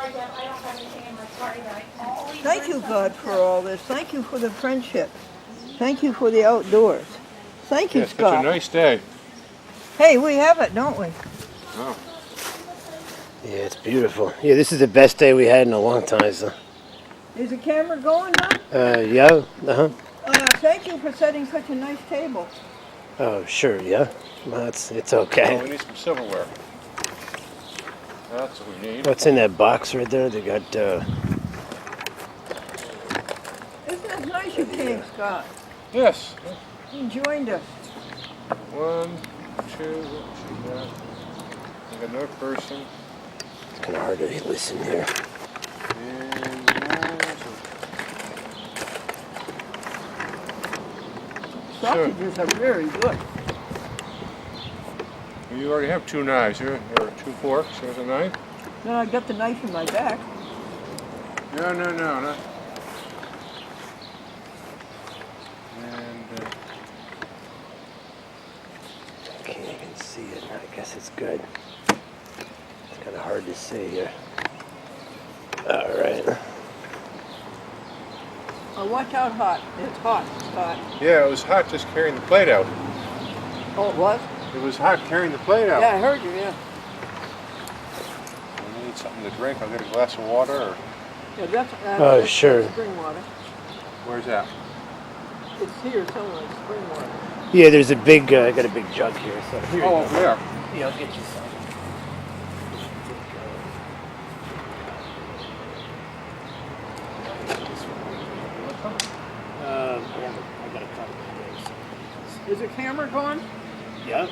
sorry, Deb, I don't have anything in my cart. I always Thank you, bring God, something for too. all this. Thank you for the friendship. Thank you for the outdoors. Thank you, Yeah, it's such a Scott. nice day. Hey, we have it, don't we? Oh. Yeah, it's beautiful. Yeah, this is the best day we had in a long time, so. Is the camera going, Doc? Yeah, uh-huh. Thank you for setting such a nice table. Oh, sure, yeah. Well, it's Oh, okay. we need some silverware. That's what we need. What's in that box right there? They got, Isn't it nice you came, Scott? Yes. You joined us. 1, 2, what she got? We got another person. it's kind of hard to listen here. And Sausages are very good. you already have 2 knives here, or 2 forks. Here's a knife. Then I got the knife in my back. No. And Can't even see it. I guess it's good. It's kind of hard to see here. All right. Oh, watch out, hot. It's hot, Scott. yeah, it was hot just carrying the plate out. Oh, it was? It was hot carrying the plate out. Yeah, I heard you, yeah. I need something to drink. I'll get a glass of water. Or Yeah, that's, Oh, sure. That's spring water. where's that? It's here somewhere, it's spring water. Yeah, there's a big, I got a big jug here, so here you Oh, go. over there. Yeah, I'll get you some. I got a couple of those. Is the camera going? Yeah.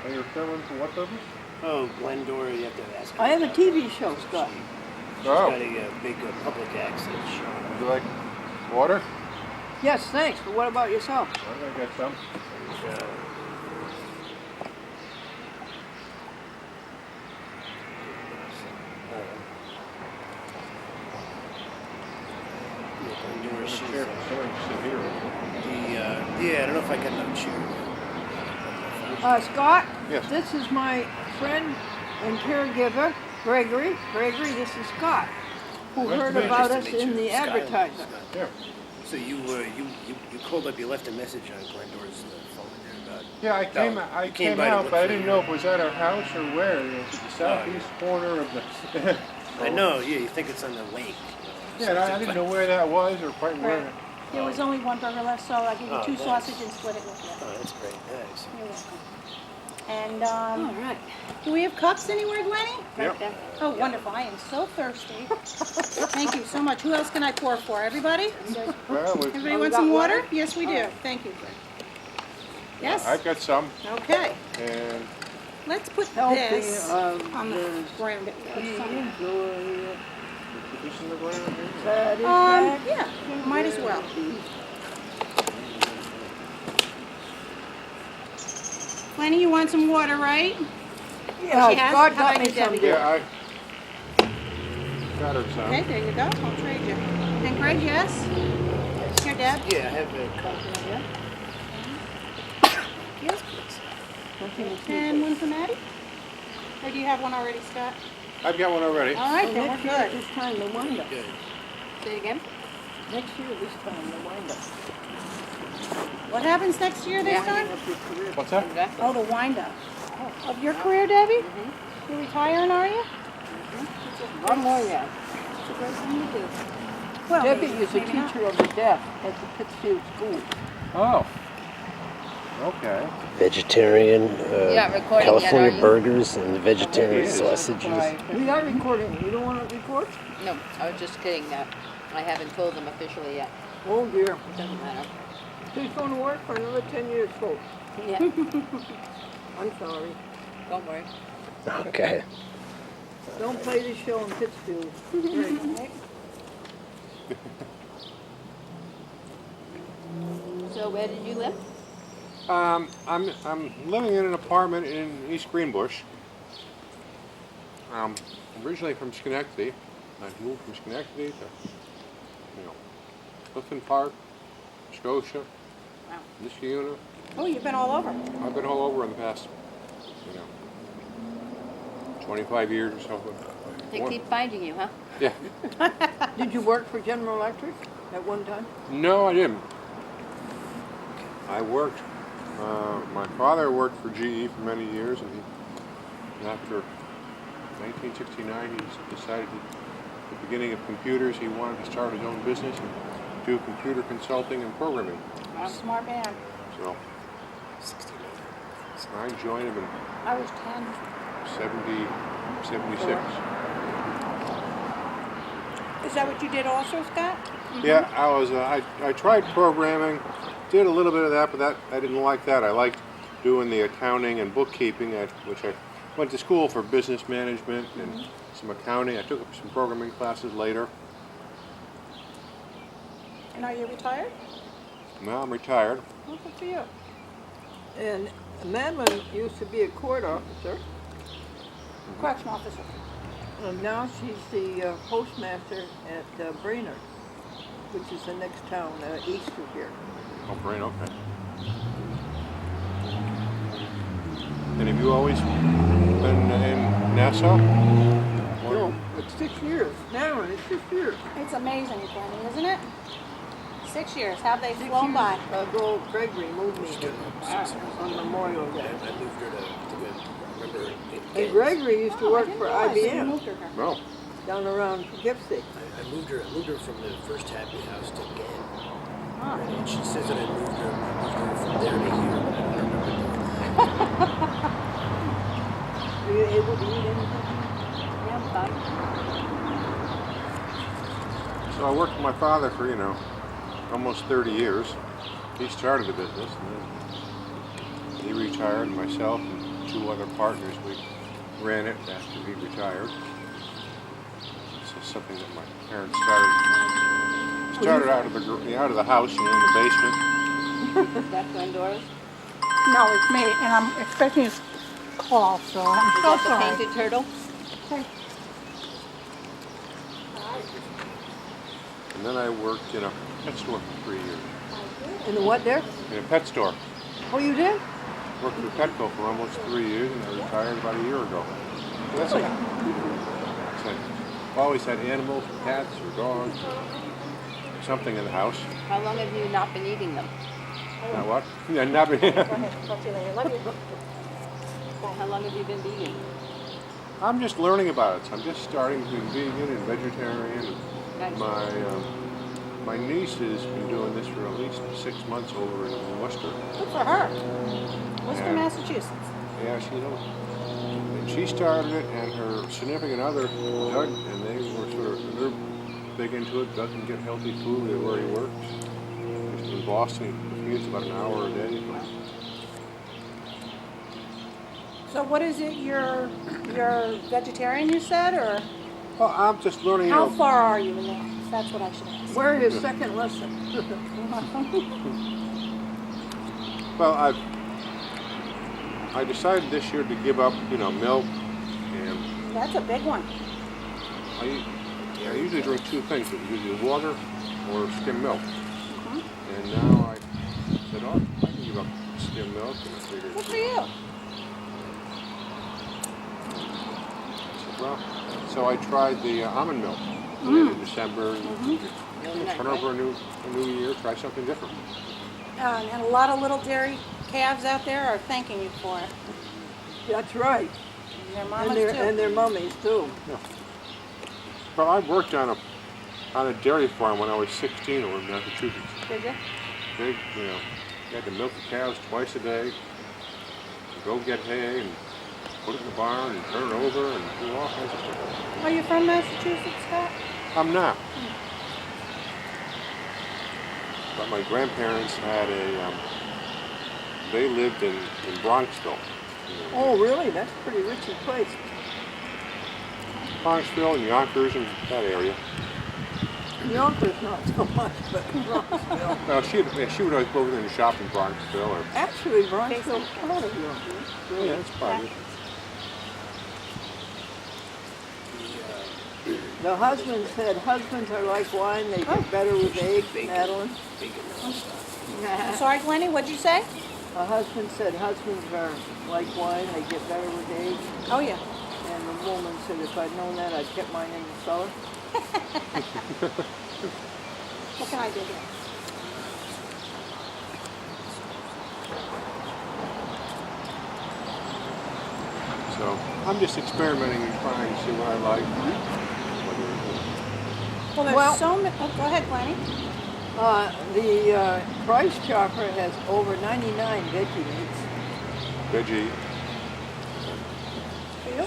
Are you filming for what purpose? Oh, Glendora, you have to ask her. I have a about TV that. show, Scott. She's Oh. got a big public access show. Would you like water? Yes, thanks, but what about yourself? I'm gonna get some. Glendora, she's, Here, somebody sit here. yeah, I don't know if I got no chair. Scott? Yes. This is my friend and caregiver, Gregory. Gregory, this is Scott, who Nice to heard meet you. about Nice us to meet in you. the Scott. Advertiser. Yeah. So you called up, you left a message on Glendora's phone there about. Yeah, I came. No, I you came came by to out, look but I for didn't you. know if it was at our house or where. You know, it's the southeast corner of the. I know, yeah, you think it's on the lake. Yeah, and I didn't know where that was or quite where. Right. There was only one burger left, so I gave you Oh, 2 nice. sausages and split it with you. Oh, that's great, thanks. You're welcome. And All right. do we have cups anywhere, Glennie? Yep. there. Oh, wonderful. I am so thirsty. Thank you so much. Who else can I pour for? Everybody? Well, Everybody we want got some water? water? Yes, we do. Thank you. Yes? I've got some, Okay. and Let's put Healthy, this on the the ground. this in the ground here. Yeah, might as well. Glennie, you want some water, right? Yeah, She has? Scott How got about me you, some. Debbie? Yeah, I got her some. Okay, there you go. I'll trade you. And Greg, yes? Here, Deb. Yeah, I have a copy of that. Yes, please. And one for Maddie? Or do you have one already, Scott? I've got one already. All right, Oh, then next we're year good. this time the wind up. Good. Say it again. Next year this time the wind up. What happens next year this time? What's that? Oh, the wind up. Of your career, Debbie? You're retiring, are you? One more yet. It's a great thing to do. Well, Debbie maybe- is a maybe not. teacher of the deaf at the Pittsfield School. Oh. Okay. Vegetarian, recording yet, California are you? burgers and vegetarian Yes. sausages. We are recording. You don't want to record? No, I was just kidding. I haven't told them officially yet. Oh dear. It doesn't matter. She's going to work for another 10 years, folks. Yeah, I'm sorry. don't worry. Okay. Don't play this show in Pittsfield. Right. So where did you live? I'm living in an apartment in East Greenbush. Originally from Schenectady. I moved from Schenectady to, Clifton Park, Scotia, Wow. Niskayuna. Oh, you've been all over. I've been all over in the past, 25 years or so. They keep finding you, huh? Yeah. Did you work for General Electric at one time? No, I didn't. I worked. My father worked for GE for many years, and after 1969, he decided at the beginning of computers he wanted to start his own business and do computer consulting and programming. Smart man. So I joined him in I was 10. 76. Is that what you did also, Scott? Yeah, I was. I tried programming, did a little bit of that, but I didn't like that. I liked doing the accounting and bookkeeping, which I went to school for business management and some accounting. I took some programming classes later. And are you retired? Now I'm retired. Well, good for you. And Madeline used to be a court officer, Correction officer. and now she's the postmaster at Brainerd, which is the next town east of here. Oh, brain, okay. And have you always been in Nassau? No, it's 6 years. Madeline, it's 6 years. It's amazing, Glennie, isn't it? 6 years. Have they 6 flown by? years ago, Gregory moved me here on Memorial Day. I moved her to remember And Gregory used to work for You IBM moved her here. No. down around Poughkeepsie. I moved her from the first happy house to Gann. Huh. And she says that I moved her from there to here, but I don't remember doing that. Are you able to eat anything? Yeah, I'm fine. So I worked with my father for, almost 30 years. He started the business, and then he retired, and myself and 2 other partners, we ran it after he retired. This is something that my parents started out of the house and in the basement. Is that Glendora's? No, it's me, and I'm expecting his call, so I'm Is so that the sorry. painted turtle? Okay. And then I worked in a pet store for 3 years. In the what there? In a pet store. Oh, you did? Worked for Petco for almost 3 years, and I retired about a year ago. That's it. I've always had animals, cats or dogs, or something in the house. How long have you not been eating them? Not what? Yeah, not Go ahead. Talk to you later. Love you. How long have you been vegan? I'm just learning about it. I'm just starting to be vegan and vegetarian. Nice. My niece has been doing this for at least 6 months over in Worcester. Good for her. Worcester, Yeah. Massachusetts. Yeah, and she started it, and her significant other, Doug, and they were they're big into it. Doug can get healthy food where he works. He's in Boston, he commutes about an hour a day. So what is it? You're vegetarian, you said, or Well, I'm just learning. how far are you in that? That's what I should ask. Where his second lesson? Well, I decided this year to give up, milk, and That's a big one. I usually drink 2 things, usually water or skim milk. And now I said, oh, I can give up skim milk, and I figured, Good for you. well, so I tried the almond milk in December. Really nice, Turn right? over a new year, try something different. And a lot of little dairy calves out there are thanking you for it. That's right. And their mamas too. And their mummies too. Well, I worked on a dairy farm when I was 16 over in Massachusetts. Did you? Big, you had to milk the cows twice a day, go get hay and put it in the barn and turn it over and do all kinds of stuff. Are you from Massachusetts, Scott? I'm not. But my grandparents had they lived in Bronxville. Oh, really? That's a pretty rich place. Bronxville and Yonkers and that area. Yonkers not so much, but Bronxville. Well, she would always go over there and shop in Bronxville. Or, Actually, Bronxville's part of Yonkers. Really. yeah, that's probably. The husband said husbands are like wine, they get better with age, Madeline. I'm sorry, Glennie, what'd you say? A husband said husbands are like wine, they get better with age. Oh, yeah. And And the woman said if I'd known that, I'd kept mine in the cellar. What can I do here? So I'm just experimenting and trying to see what I like. Well, there's Well- so many. Oh, go ahead, Glennie. The price chopper has over 99 veggie meats. Veggie.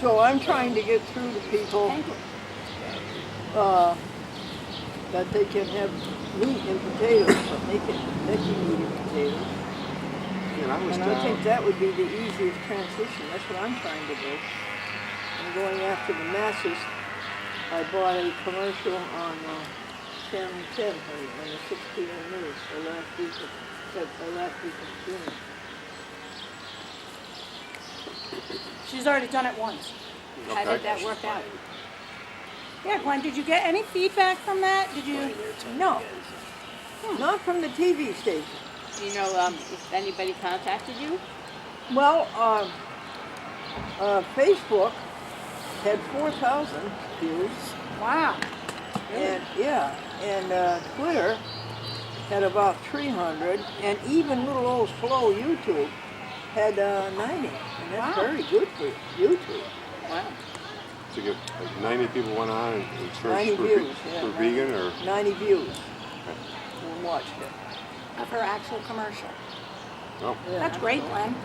So I'm trying to get through to people that they can have meat and potatoes, but they can veggie meat and potatoes. And I was And I down. think that would be the easiest transition. That's what I'm trying to do. I'm going after the masses. I bought a commercial on Channel 10 on the 6 p.m. news the last week of June. She's already done it once. How did that work out? Yeah, Glenn, did you get any feedback from that? Did you? No, not from the TV station. Do you know if anybody contacted you? Well, Facebook had 4,000 views, Wow. and Twitter had about 300, and even little old Flow YouTube had 90, and that's Wow. very good for YouTube. Wow. To get like 90 people went on and 90 searched for, views, yeah, for 90. vegan or 90 views and watched it. Of her actual commercial. no. Yeah. That's great, Glenn.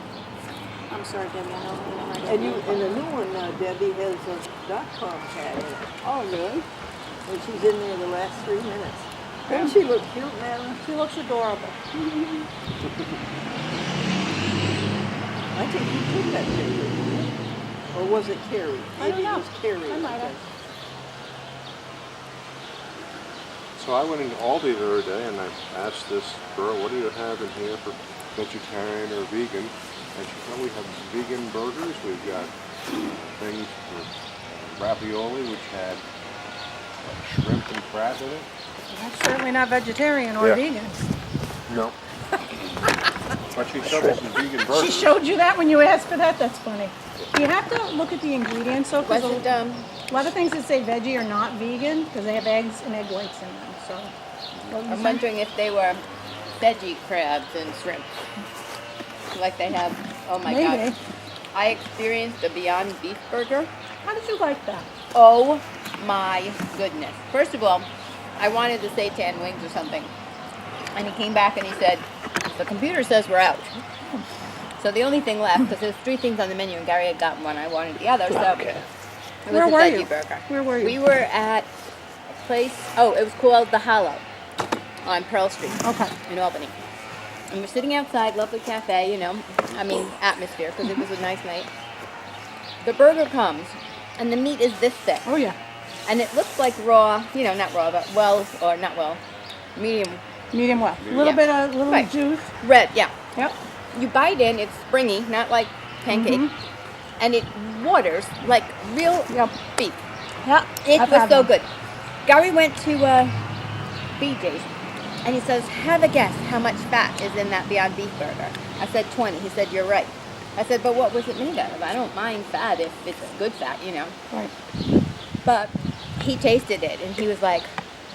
I'm sorry, Debbie. I know. And the new one, Debbie, has a .com tag in it. Oh, really? And she's in there the last 3 minutes. Doesn't she look cute, Madeline? She looks adorable. I think you took that picture, didn't you? Or was it Carrie? I don't Maybe know. it was Carrie. I might have. So I went into Aldi the other day and I asked this girl, what do you have in here for vegetarian or vegan? And she said, we have vegan burgers. We've got things for ravioli, which had shrimp and crab in it. That's certainly not vegetarian or Yeah. vegan. No. But she showed me some vegan burgers. She showed you that when you asked for that? That's funny. You have to look at the ingredients, though, because Was it, a lot of things that say veggie are not vegan because they have eggs and egg whites in them. So, what were you I'm saying? wondering if they were veggie crabs and shrimp. Like they have, oh my Maybe. God. I experienced a Beyond Beef burger. How did you like that? Oh my goodness. First of all, I wanted the seitan wings or something. And he came back and he said, the computer says we're out. So the only thing left, because there's 3 things on the menu and Gary had gotten one, I wanted the other, so Okay. it was Where a were veggie you? burger. Where were you? We were at a place, it was called The Hollow on Pearl Street Okay. in Albany. And we're sitting outside, lovely cafe, atmosphere, because it was a nice night. The burger comes, and the meat is this thick. Oh, yeah. And it looks like raw, not raw, but not well, medium Medium well. A Medium. little Yeah. bit of little Right. juice. red, yeah. Yep. You bite in, it's springy, not like pancake, Mm-hmm. and it waters like real Yep. beef. Yep. It I've was had so one. good. Gary went to BJ's, and he says, have a guess how much fat is in that Beyond Beef burger. I said 20. He said, you're right. I said, but what was it made out of? I don't mind fat if it's good fat, Right. But he tasted it, and he was like,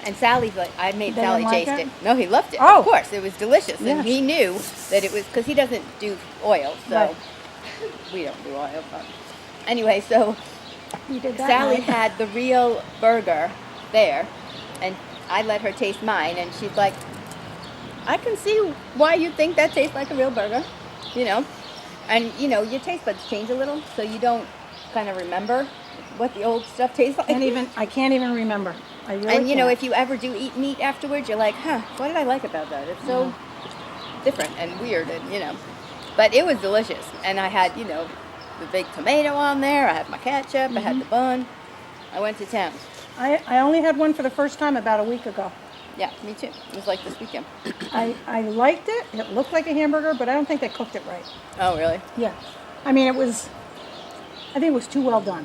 and Sally's like, I made They Sally didn't like taste it? it. No, he loved it. Oh. Of course, it was delicious, Yes. and he knew that it was because he doesn't do oil, so Right. we don't do oil. But anyway, so You did that Sally night. had the real burger there, and I let her taste mine, and she's like, I can see why you think that tastes like a real burger, And, your taste buds change a little, so you don't kind of remember what the old stuff tastes like. I can't even remember. I really And, can't. if you ever do eat meat afterwards, you're like, what did I like about that? It's so different and weird, and, But it was delicious. And I had, the big tomato on there. I had my ketchup. I had the bun. I went to town. I only had one for the first time about a week ago. Yeah, me too. It was like this weekend. I liked it. It looked like a hamburger, but I don't think they cooked it right. Oh, really? Yeah. I mean, I think it was too well done.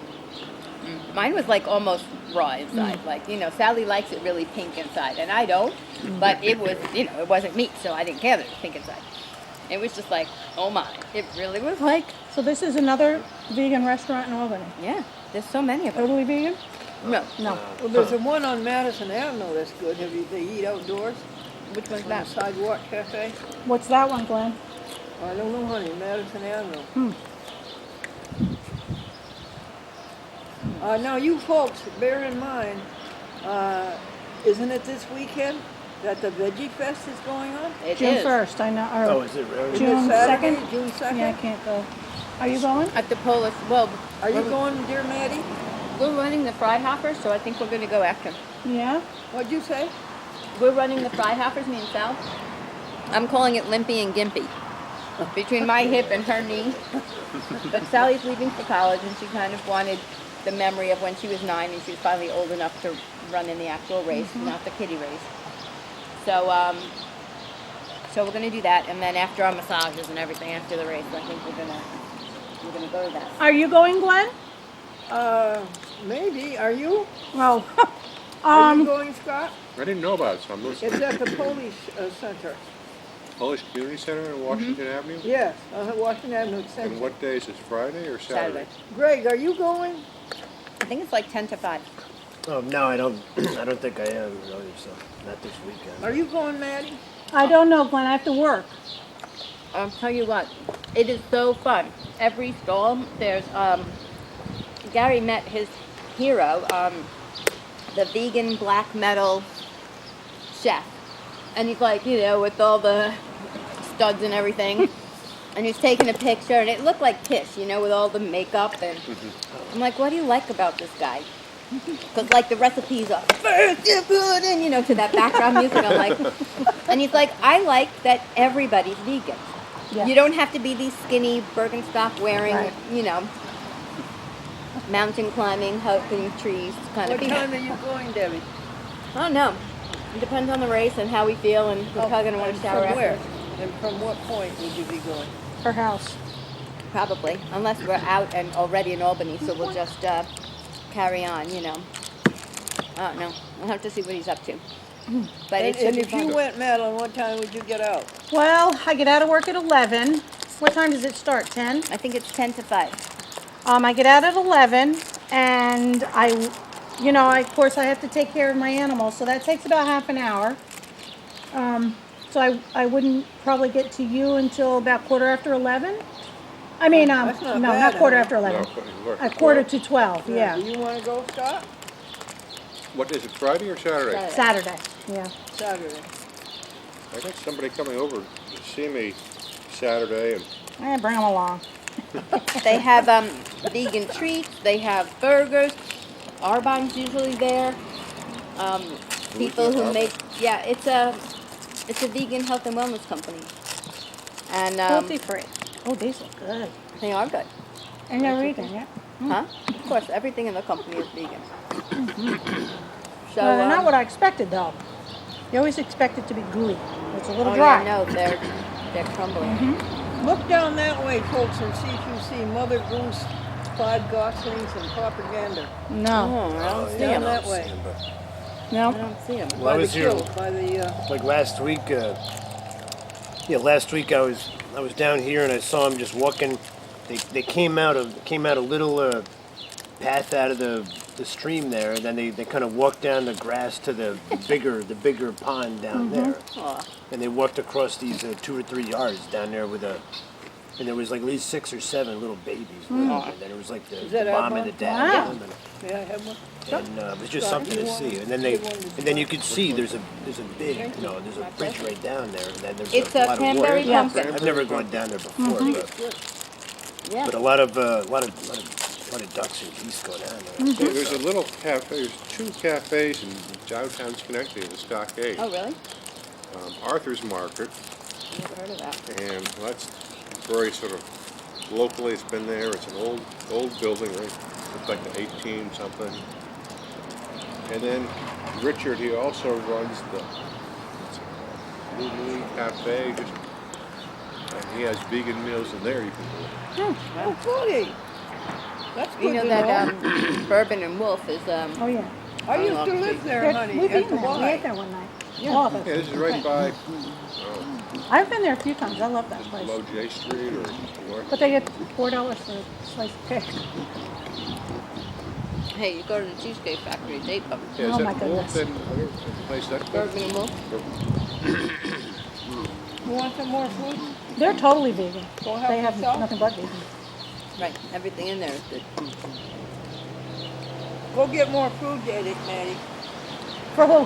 Mine was like almost raw inside. Like, Sally likes it really pink inside, and I don't. But it was, it wasn't meat, so I didn't care that it was pink inside. It was just like, oh my. It really was like, So this is another vegan restaurant in Albany. yeah. There's so many of them. Totally vegan? No. No. Well, there's the one on Madison Avenue that's good. They eat outdoors Which one's on the that? sidewalk cafe. What's that one, Glenn? I don't know, honey, Madison Avenue. Hmm. Now, you folks, bear in mind, isn't it this weekend that the Veggie Fest is going on? It June is. 1st, I know. Oh, Or is it really? Isn't June it Saturday, 2nd? June 2nd? Yeah, I can't go. Are you going? At the Polish, well, Are you going, dear Maddie? we're running the Freihofer, so I think we're going to go after. Yeah? What'd you say? We're running the Freihofers, me and Sal. I'm calling it Limpy and Gimpy. Between my hip and her knee. But Sally's leaving for college, and she kind of wanted the memory of when she was 9 and she was finally old enough to run in the actual race, not the kiddie race. So, so we're gonna do that, and then after our massages and everything after the race, I think we're gonna go to that. Are you going, Glenn? Maybe. Are you? Oh. Are you going, Scott? I didn't know about it, so I'm listening. It's at the Polish Center. Polish Community Center in Washington Avenue? Yes, Washington Avenue Center. And what day is it, Friday or Saturday? Greg, are you going? I think it's like 10 to 5. Oh, no, I don't think I am, really, so not this weekend. Are you going, Maddie? I don't know, Glenn. I have to work. I'll tell you what, it is so fun. Every stall, there's, Gary met his hero, the vegan black metal chef. And he's like, you know, with all the studs and everything. And he's taking a picture, and it looked like Kiss, you know, with all the makeup. And I'm like, what do you like about this guy? Because, like, the recipes are first you put in, you know, to that background music. I'm like, and he's like, I like that everybody's vegan. Yeah. You don't have to be these skinny Birkenstock wearing, Right. you know, mountain climbing, hugging trees kind of What vegan. time are you going, Debbie? I don't know. It depends on the race and how we feel, and we're probably going to want to shower From where? after. And from what point would you be going? Her house. Probably, unless we're out and already in Albany, so we'll just carry on, you know. I don't know. We'll have to see what he's up to. But it should And be if you fun. went, Madeline, what time would you get out? Well, I get out of work at 11. What time does it start? 10? I think it's 10 to 5. I get out at 11, and of course, I have to take care of my animals, so that takes about half an hour. So I wouldn't probably get to you until about 11:15. I mean, That's not no, bad, not quarter huh? after 11. you work A at quarter 12. to 12, yeah. Do you want to go, Scott? What is it, Friday or Saturday? Saturday. Saturday, yeah. Saturday. I got somebody coming over to see me Saturday, and Bring them along. They have vegan treats. They have burgers. Arbonne's usually there. People who make, yeah, it's a vegan health and wellness company. And Cruelty free. Oh, these look good. they are good. And they're vegan, yeah. Huh? Of course, everything in the company is vegan. So, They're not what I expected, though. You always expect it to be gooey. It's a little oh dry. yeah, no, they're crumbling. Look down that way, folks, and see if you see Mother Goose, Five Goslings, and Propaganda. No, Oh, I don't see Down them. that way. I no. don't see them. Well, I By the was here kill, by the, like last week. Last week I was down here and I saw them just walking. They came out a little path out of the stream there, and then they kind of walked down the grass to the bigger pond down there, Oh, and they walked across these 2 or 3 yards down there and there was like at least 6 or 7 little babies with them, and then it was like the that mom Adma? and the dad Wow. with them, may I have one? and it was just Scott, something you to want- see. And then you could see there's a big, there's a bridge right down there, and then there's It's a a lot of cranberry water. pumpkin. I've never gone down there before, yeah. but a lot of ducks and geese go down there. there's a little cafe, there's 2 cafes in downtown Schenectady, the Stockade. Oh, really? Arthur's Market, Never heard of that. and that's very sort of locally, it's been there, it's an old building, right? It's like the 18 something. And then Richard, he also runs the Blue Moon Cafe, and he has vegan meals in there you can Oh, goody. That's good You know to that know. Bourbon and Wolf is Oh, yeah. I used to live there, honey, We've at eaten the there. We ate Y. there one night. All of do. us. Yeah, this is right by I've been there a few times. I love that place. below J Street or north. But they get $4 for a slice of cake. Hey, you go to the Cheesecake Factory, they put Yeah, is Oh, that my goodness. Wolf and whatever place that Bourbon and Wolf. You want some more food? They're totally vegan. Go help They have yourself. nothing but vegan. Right, everything in there is good. Go get more food, Debby Madie. For who?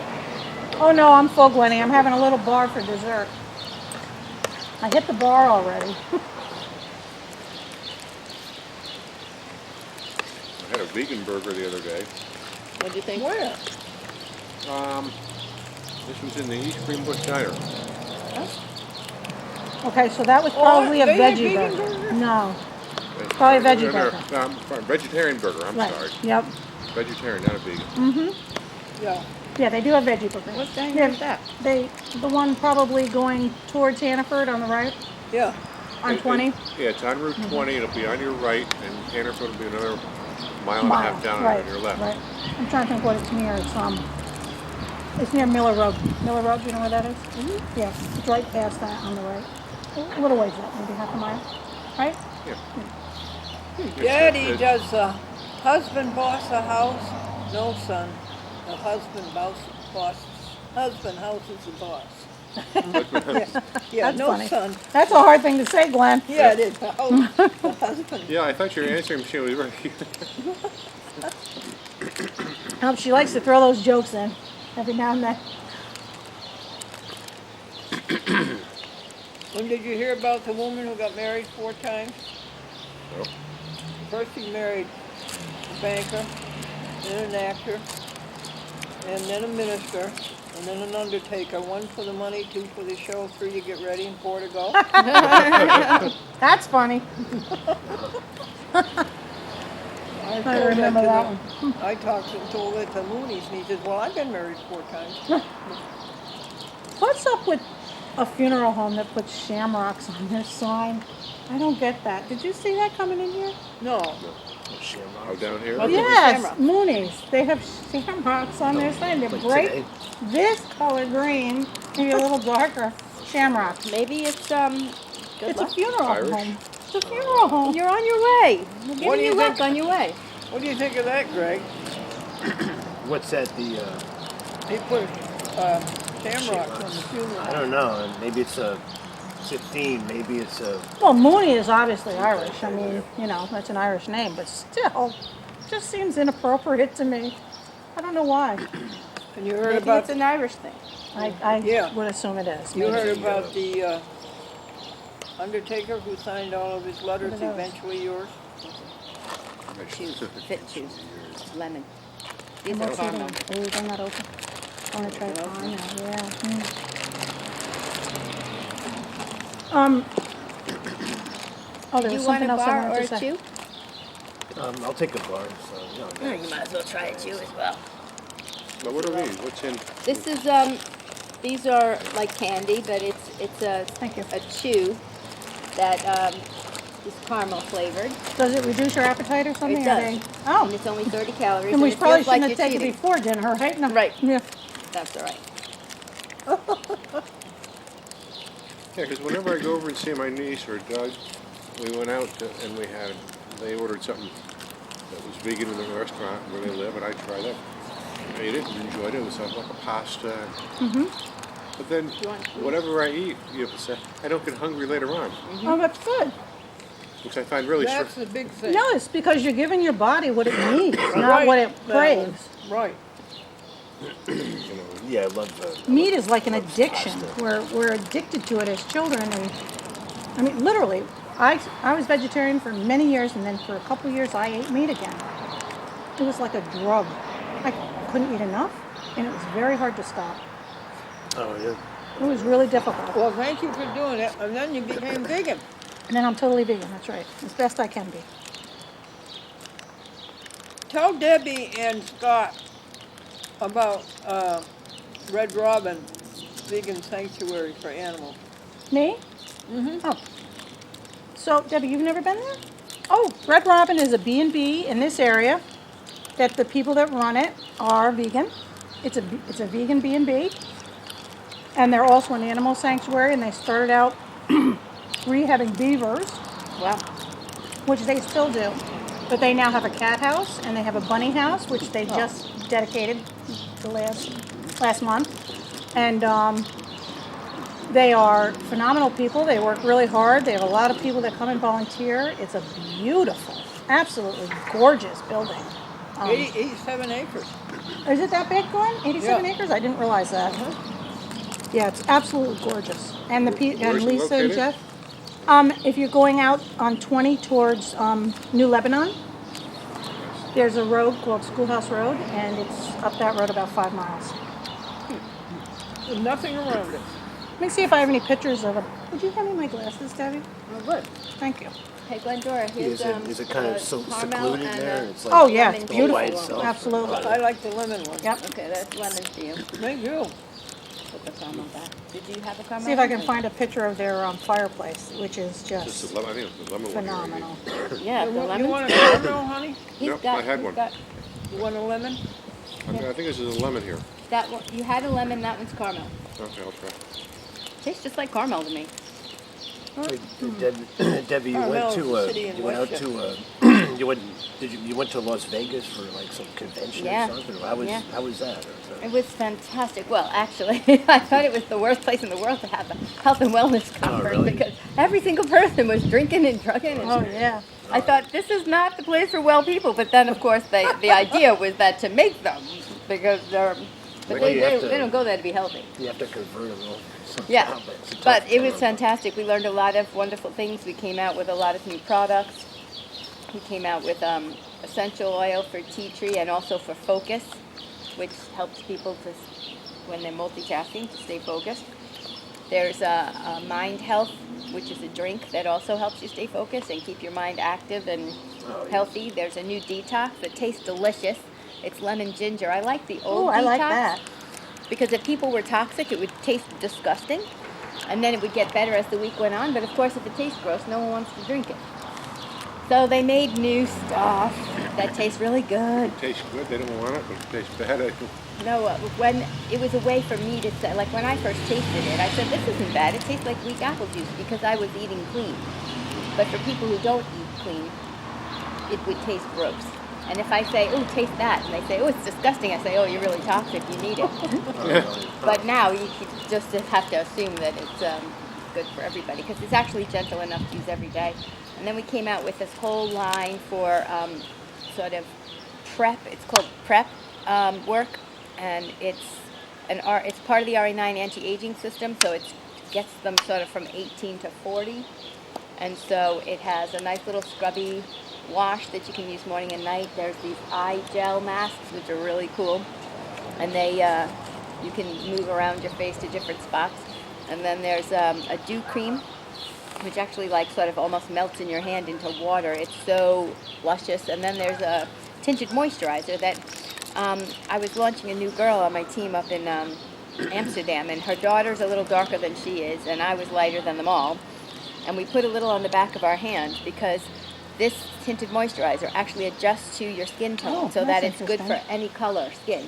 Oh no, I'm full, Glennie. I'm having a little bar for dessert. I hit the bar already. I had a vegan burger the other day. What'd you think? Where? This was in the East Greenbush Diner. Okay, so that was probably a they have veggie vegan burger. burgers? No. Probably a veggie burger. No, vegetarian burger, I'm Right. sorry. Yep. Vegetarian, not a vegan. Yeah. Yeah, they do have veggie burgers. What diner They're- is that? The one probably going towards Hannaford on the right, Yeah. on 20. Yeah, it's on Route 20. It'll be on your right, and Hannaford will be another mile and a half down right, on your left. Right. I'm trying to think what it's near. It's near Miller Road. Miller Road, you know where that is? Mm-hmm. Yeah, it's right past that on the right. A little ways up, maybe half a mile. Right? Yeah. Daddy, does the husband boss a house? No, son. The husband house is the boss. Yeah, That's no, funny. son. That's a hard thing to say, Glenn. Yeah, it is. The husband. Yeah, I thought your answering machine was right. She likes to throw those jokes in every now and then. When did you hear about the woman who got married 4 times? Nope. First she married a banker, then an actor, and then a minister, and then an undertaker. 1 for the money, 2 for the show, 3 to get ready, and 4 to go. That's funny. I remember that one. I told it to Mooney's, and he says, well, I've been married 4 times. What's up with a funeral home that puts shamrocks on their sign? I don't get that. Did you see that coming in here? No. Oh, down here? What? Yes, shamrocks? Mooney's. They have shamrocks on their sign. They're Like bright. today? This color green, maybe a little darker. Shamrocks. Maybe it's good It's luck. a funeral Irish? home. It's a funeral home. You're on your way. We're What do giving you you luck think? on your way. What do you think of that, Greg? What's that? He put shamrocks on the funeral. I don't know. Maybe it's a 15. Maybe it's a. Well, Mooney is obviously Irish. I mean, you know, that's an Irish name, but still, just seems inappropriate to me. I don't know why. And you heard Maybe about it's an Irish thing. I Yeah. would assume it is. you maybe. heard about the undertaker who signed all of his letters, What are those? eventually yours? Choose. Fit choose. Lemon. I These are want to see caramel. them. Oh, they're not open. I want to try caramel. Yeah. Oh, there Do was you want something a else I bar wanted or to a say. chew? I'll take a bar. So You might as well try a chew as well. Now, what are these? What's in? This is these are like candy, but it's a Thank you. a chew that is caramel flavored. Does it reduce your appetite or something? It Are does. they- And Oh, it's only 30 calories. then we and it probably feels like shouldn't have you're taken it cheating. before dinner, right? No. Right. Yeah. That's all right. Yeah, because whenever I go over and see my niece or Doug, we went out and they ordered something that was vegan in the restaurant where they live, and I tried it. I ate it and enjoyed it. It was like a pasta. Mm-hmm. But then, whatever I eat, I don't get hungry later on, Oh, that's good. which I find really That's strange. the big thing. No, it's because you're giving your body what it needs, not Right. what it That craves. was- Right. yeah, I love Meat is like an addiction. We're addicted to it as children, and I mean, literally, I was vegetarian for many years, and then for a couple of years I ate meat again. It was like a drug. I couldn't eat enough, and it was very hard to stop. Oh yeah. It was really difficult. Well, thank you for doing it, and then you became vegan. And then I'm totally vegan. That's right, as best I can be. Tell Debbie and Scott about Red Robin Vegan Sanctuary for Animals. Me? Mm-hmm. Oh. So, Debbie, you've never been there? Oh, Red Robin is a B&B in this area that the people that run it are vegan. It's a vegan B&B. And they're also an animal sanctuary, and they started out rehabbing beavers, Wow. which they still do. But they now have a cat house and they have a bunny house, which they just dedicated the last month. And they are phenomenal people. They work really hard. They have a lot of people that come and volunteer. It's a beautiful, absolutely gorgeous building. 87 acres. Is it that big, Glenn? 87 Yeah. acres? I didn't realize that. Yeah, it's absolutely gorgeous. And and Where's it Lisa and located? Jeff. If you're going out on 20 towards New Lebanon, there's a road called Schoolhouse Road, and it's up that road about 5 miles. There's nothing around it. Let me see if I have any pictures of it. Would you hand me my glasses, Debbie? Oh, good. Thank you. Hey, Glendora, here's Is it kind of caramel secluded and there? a- It's like Oh, yeah, lemon it's juice. beautiful. by itself. Absolutely. I like the lemon one. Yep. Okay, that's lemon for you. Thank you. Put the caramel back. Did you have a caramel? See if I can find a picture of their fireplace, which is This just is lemon, I think it's the lemon one. here. phenomenal. Yeah, You the want, lemon. you want a caramel, honey? He's Nope, got, I had he's one. got You want a lemon? I think this is a lemon here. that one. You had a lemon. That one's caramel. Okay, I'll try. Tastes just like caramel to me. Hey, Debbie, you Carmel went is to a city in you went out Westchester. to you went to Las Vegas for like some convention Yeah. or something? How was Yeah. that? Or is that- It was fantastic. Well, actually, I thought it was the worst place in the world to have a health and wellness conference really? because every single person was drinking and drugging. And Oh, yeah. I thought this is not the place for well people. But then, of course, the idea was that to make them because they're. But Well, they, you have they to- don't go there to be healthy. You have to convert them all. Yeah, somehow, it's a tough but it was job. fantastic. We learned a lot of wonderful things. We came out with a lot of new products. We came out with essential oil for tea tree and also for focus, which helps people to, when they're multitasking, to stay focused. There's a mind health, which is a drink that also helps you stay focused and keep your mind active and healthy. There's a new detox that tastes delicious. It's lemon ginger. I like the old Oh, I detox. like that. Because if people were toxic, it would taste disgusting, and then it would get better as the week went on. But of course, if it tastes gross, no one wants to drink it. So they made new stuff that tastes really good. It tastes good, they don't want it, but it tastes bad. No, when it was a way for me to say, like when I first tasted it, I said, this isn't bad. It tastes like weak apple juice because I was eating clean. But for people who don't eat clean, it would taste gross. And if I say, oh, taste that, and they say, oh, it's disgusting, I say, oh, you're really toxic, you need it. But now you just have to assume that it's good for everybody because it's actually gentle enough to use every day. And then we came out with this whole line for sort of prep. It's called prep work, and it's part of the RE9 anti-aging system, so it gets them sort of from 18 to 40. And so it has a nice little scrubby wash that you can use morning and night. There's these eye gel masks, which are really cool, and they you can move around your face to different spots. And then there's a dew cream, which actually like sort of almost melts in your hand into water. It's so luscious. And then there's a tinted moisturizer that I was launching a new girl on my team up in Amsterdam, and her daughter's a little darker than she is, and I was lighter than them all. And we put a little on the back of our hand because this tinted moisturizer actually adjusts to your skin tone, Oh, so that that's it's good for interesting. any color skin.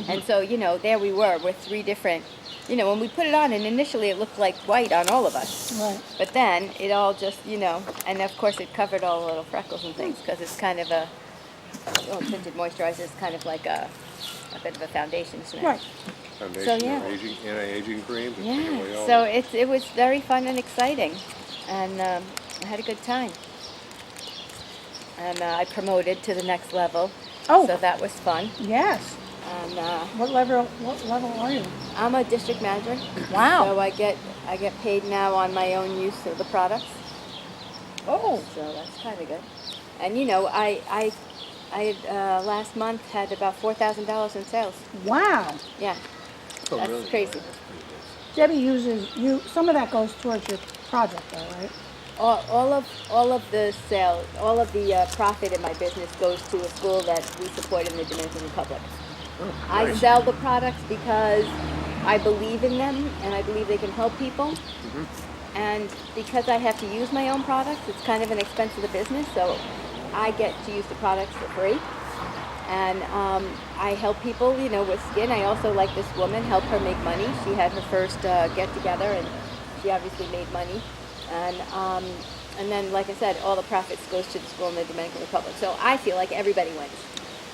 And so, there we were with 3 different, when we put it on, and initially it looked like white on all of us. Right. But then it all just, and of course it covered all the little freckles and things because it's kind of tinted moisturizer is kind of like a bit of a foundation smash. Right. Foundation, yeah. anti-aging cream. to take Yeah, away all so that. it was very fun and exciting, and I had a good time. And I promoted to the next level, Oh. so that was fun. Yes. And What level are you? I'm a district manager, Wow. so I get paid now on my own use of the products. Oh. So that's kind of good. And I last month had about $4,000 in sales. Wow. Yeah, Oh, that's really? crazy. Debbie uses some of that goes towards your project though, right? All of the sales, all of the profit in my business goes to a school that we support in the Dominican Republic. I sell the products because I believe in them and I believe they can help people. And because I have to use my own products, it's kind of an expense of the business, so I get to use the products for free. And I help people, with skin. I also, like this woman, help her make money. She had her first get-together, and she obviously made money. And And then, like I said, all the profits goes to the school in the Dominican Republic. So I feel like everybody wins.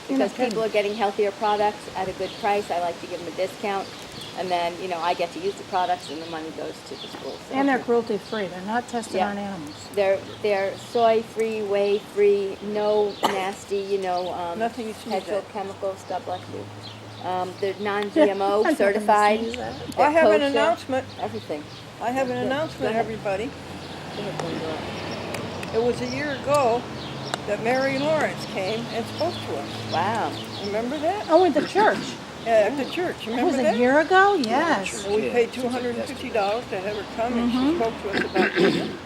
Because people are getting healthier products at a good price. I like to give them a discount. And then, I get to use the products and the money goes to the school. So And they're cruelty free. They're not tested on animals. They're soy free, whey free, no nasty, Nothing you see that. petrochemical stuff like you. They're non-GMO certified. I have an kosher, announcement. Everything. I have an announcement, ahead. everybody. Go ahead, Glendora. It was a year ago that Mary Lawrence came and spoke to us. Wow. Remember that? Oh, at the church. At the church. That Remember was that? a year ago? Yes. And we paid $250 to have her come, and she spoke to us about vegan.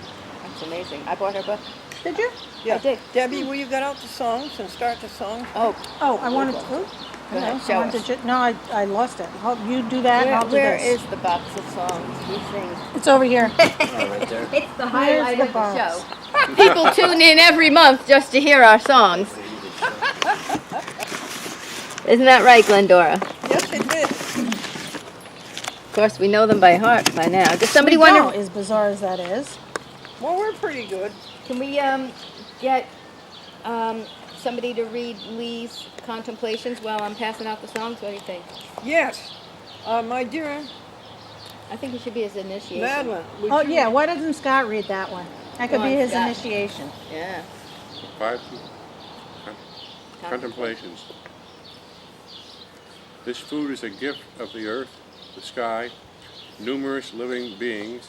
That's amazing. I bought her book. Did you? Yeah. I did. Debbie, will you get out the songs and start the songs? Oh, Oh, I wanted to. Go ahead, show us. No, I lost it. You do that, and I'll do where this. is the box of songs we sing? It's over here. Oh, right there. It's the Where's highlight the of the box? show. People tune in every month just to hear our songs. Isn't that right, Glendora? Yes, it did. Of course, we know them by heart by now. Does somebody We wonder? don't, as bizarre as that is. Well, we're pretty good. Can we get somebody to read Lee's contemplations while I'm passing out the songs? What do you think? Yes. My dear I think it should be his initiation. Madeline, would Oh, you- yeah. Why doesn't Scott read that one? That could Go be on, his Scott. initiation. Yeah. 5 contemplations. This food is a gift of the earth, the sky, numerous living beings,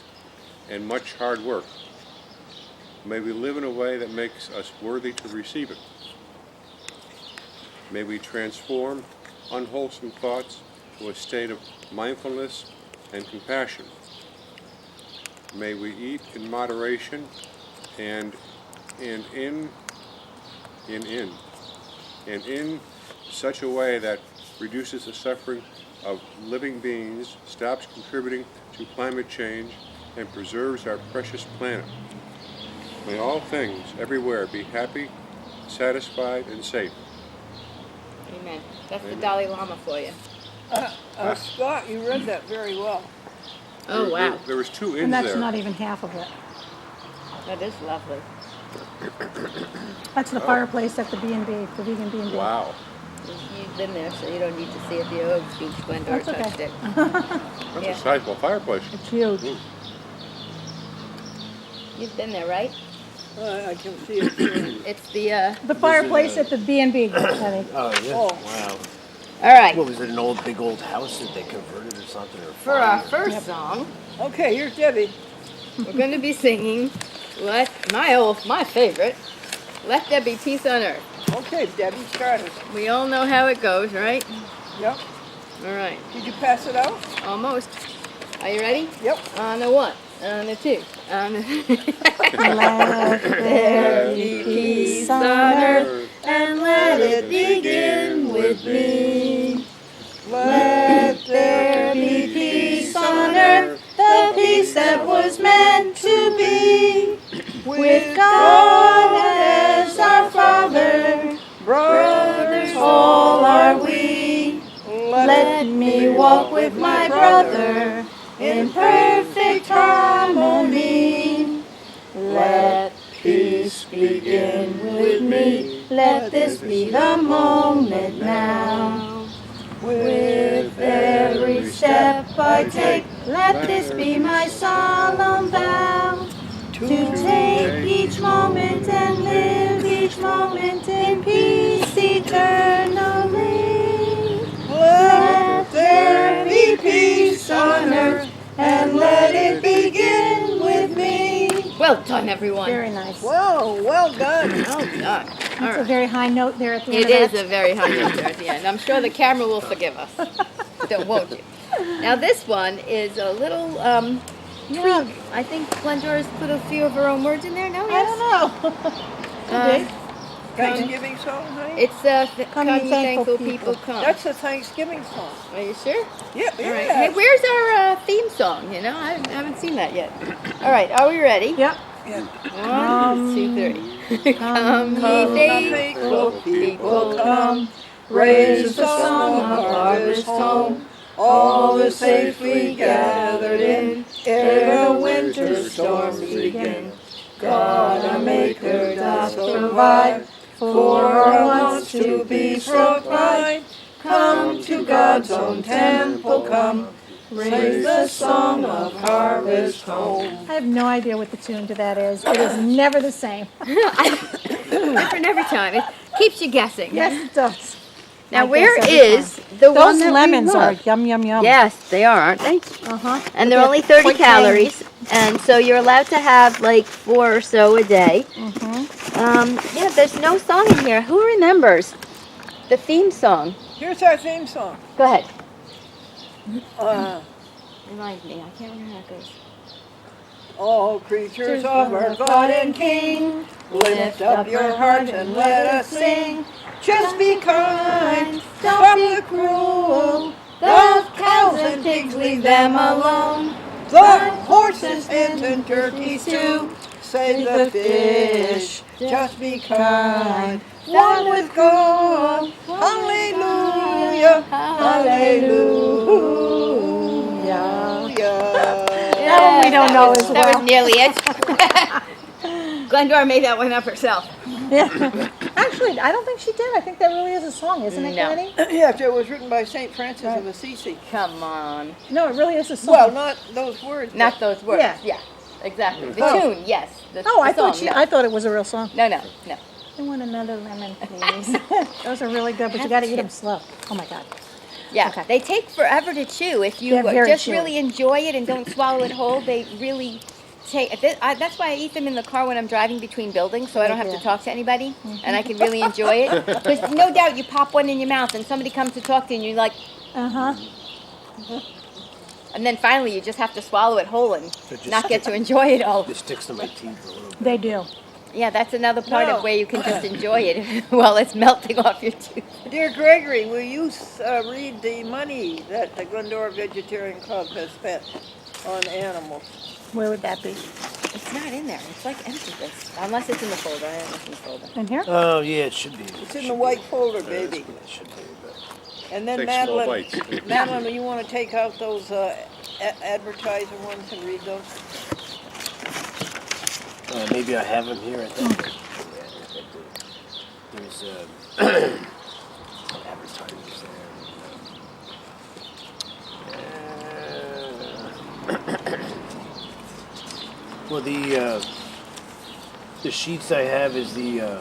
and much hard work. May we live in a way that makes us worthy to receive it. May we transform unwholesome thoughts to a state of mindfulness and compassion. May we eat in moderation and in such a way that reduces the suffering of living beings, stops contributing to climate change, and preserves our precious planet. May all things everywhere be happy, satisfied, and safe. Amen. That's the Amen. Dalai Lama for you. Scott, you read that very well. Oh, wow. There was 2 ins And that's there. not even half of it. That is lovely. That's the fireplace at the B&B, the vegan B&B. Wow. You've been there, so you don't need to see it. The oak huge Glendora That's okay. touched it. That's Yeah. a sizable fireplace. It's huge. Ooh. You've been there, right? I can see it. It's the, The fireplace at the B&B, Penny. Oh, yeah. Oh. Wow. all right. What was it, an big old house that they converted or something? Or For our farm? first song, Okay, here's Debbie. we're going to be singing my favorite, Let There Be Peace on Earth. Okay, Debbie, start us. We all know how it goes, right? Yep. All right. Did you pass it out? Almost. Are you ready? Yep. On a 1, on a 2, on a Let there be peace on earth, and let it begin with me. let there be peace on earth, the peace that was meant to be. With God as our Father, brothers all are we. Let me walk with my brother in perfect harmony. Let peace begin with me. Let this be the moment now. With every step I take, let this be my solemn vow. To take each moment and live each moment in peace eternally. Let there be peace on earth, and let it begin with me. Well done, everyone. Very nice. Whoa, well done. Well done. All It's a right. very high note there at the end It of is that. a very high note there at the end. I'm sure the camera will forgive us. Won't you? Now this one is a little Yeah, I think Glendora's put a few of her own words in there. No, I yes? don't know. Uh, Thanksgiving song, honey? it's Come Come ye Ye Thankful Thankful People Come. That's a Thanksgiving song. Are you sure? Yeah, All right. Hey, where's our theme song? You know, I haven't seen that yet. All right, are we ready? Yep. One, two, three. Come ye faithful people, come. Raise the song of harvest home. All is safely gathered in, ere the winter storms begin. God, a maker doth provide, for our wants to be supplied. Come to God's own temple, come, raise the song of harvest home. I have no idea what the tune to that is. It is never the same. Different every time. It keeps you guessing. Yes, it does. Now, I where guess every is the one Those that lemons we are love? yum, yum, yum. Yes, they are, aren't they? Uh-huh. And they're only 30 calories, and so you're allowed to have like 4 or so a day. Yeah, there's no song in here. Who remembers the theme song? Here's our theme song. Go ahead. Uh, Remind me. I can't remember how it goes. All creatures of our God and King, lift up your heart and let us sing. Just be kind, stop the cruel. Those cows and pigs, leave them alone. The horses, hens, and turkeys too. Save the fish, just be kind. One with God, hallelujah, hallelujah. That one we don't know as That well. was nearly it. Glendora made that one up herself. Yeah. Actually, I don't think she did. I think that really is a song, isn't it, No. Glennie? Yes, it was written by St. Francis of Assisi. Come on. No, it really is a song. Well, not those words. Not those words. Yeah. Yeah, exactly. The Oh. tune, yes. The, Oh, I the song, thought no. I thought it was a real song. No. I want another lemon, please. Those are really good, but you got to eat them slow. Oh my God. Yeah, Okay. they take forever to chew. If you They're very just chewy. really enjoy it and don't swallow it whole, they really take. That's why I eat them in the car when I'm driving between buildings, so I don't have to talk to anybody, and I can really enjoy it. Because no doubt you pop one in your mouth, and somebody comes to talk to you, and you're like, Uh-huh. and then finally you just have to swallow it whole and just not get to enjoy it all. It sticks to my teeth a little bit. They do. Yeah, that's another part No. of where you can just enjoy it while it's melting off your tooth. Dear Gregory, will you read the money that the Glendora Vegetarian Club has spent on animals? Where would that be? It's not in there. It's like empty this. Unless it's in the folder. I haven't looked in the folder. In here? Oh, yeah, it should be. It's in the white folder, baby. It should be, but And then Take small Madeline, bites. Madeline, you want to take out those advertiser ones and read those? maybe I have them here. I think. There's advertisers there. Well, the sheets I have is the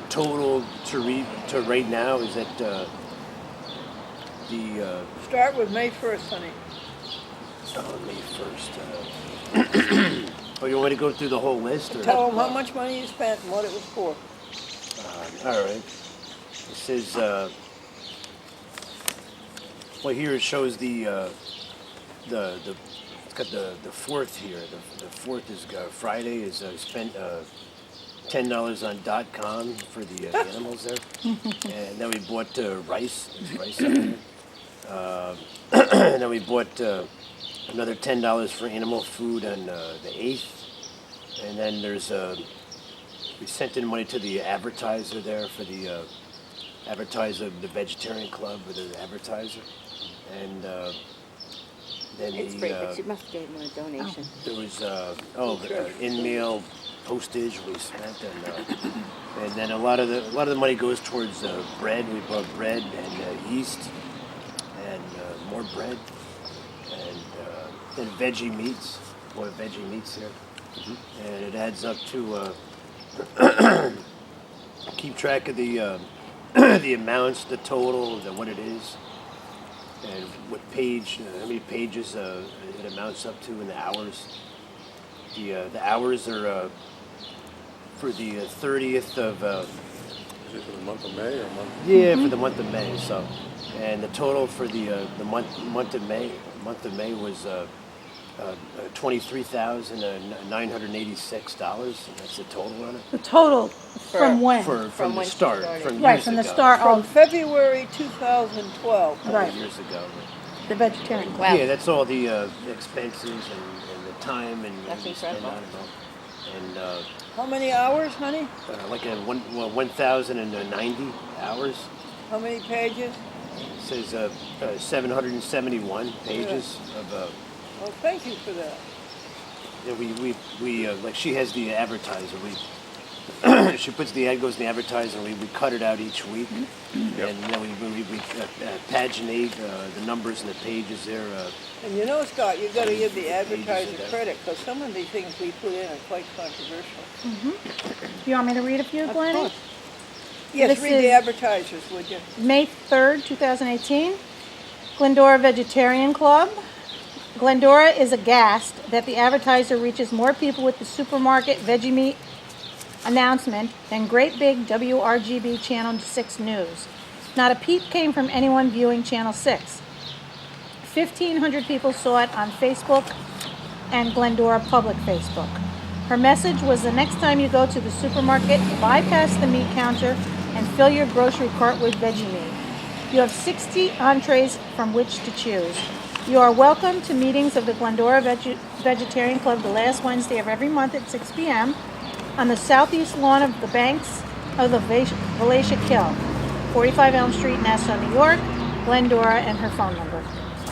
total to right now is at the Start with May 1st, honey. May 1st. Oh, you want me to go through the whole list? Or? Tell them how much money you spent and what it was for. All right. It says, well, here it shows it's got the fourth here. The fourth is Friday is spent $10 on .com for the animals there, and then we bought rice. There's rice on there. And then we bought another $10 for animal food on the 8th, and then there's we sent in money to the Advertiser there for the Advertiser, the Vegetarian Club with the Advertiser, and then It's free, but you must give them a donation. there was in-mail postage we spent, and then a lot of the money goes towards bread. We bought bread and yeast and more bread, and then veggie meats. More veggie meats here, and it adds up to keep track of the the amounts, the total, what it is, and what page, how many pages it amounts up to, and the hours. The hours are for the 30th of. Is it for the month of May or month? Yeah, for the month of May. So, and the total for the month of May was $23,986. That's the total on it. The total from when? From the when she start, started. from Right, years from the ago. start From of February 2012. Right. Years ago. the vegetarian club. Wow. Yeah, that's all the expenses and the time and That's we spend incredible. on it all. And How many hours, honey? like 1,090 hours. How many pages? It says 771 pages of. Well, thank you for that. Yeah, we like she has the advertiser. She puts the ad, goes in the advertiser, and we cut it out each week, and then we paginate the numbers and the pages there. And you know, Scott, you've got to give the advertiser credit, because some of the things we put in are quite controversial. You want me to read a few, Of Glennie? course. Yes, This read the is- advertisers, would you? May 3rd, 2018, Glendora Vegetarian Club. Glendora is aghast that the advertiser reaches more people with the supermarket veggie meat announcement than great big WRGB Channel 6 news. Not a peep came from anyone viewing Channel 6. 1,500 people saw it on Facebook and Glendora Public Facebook. Her message was the next time you go to the supermarket, bypass the meat counter and fill your grocery cart with veggie meat. You have 60 entrees from which to choose. You are welcome to meetings of the Glendora Vegetarian Club the last Wednesday of every month at 6 p.m. on the southeast lawn of the banks of the Valatia Kill, 45 Elm Street, Nassau, New York, Glendora, and her phone number.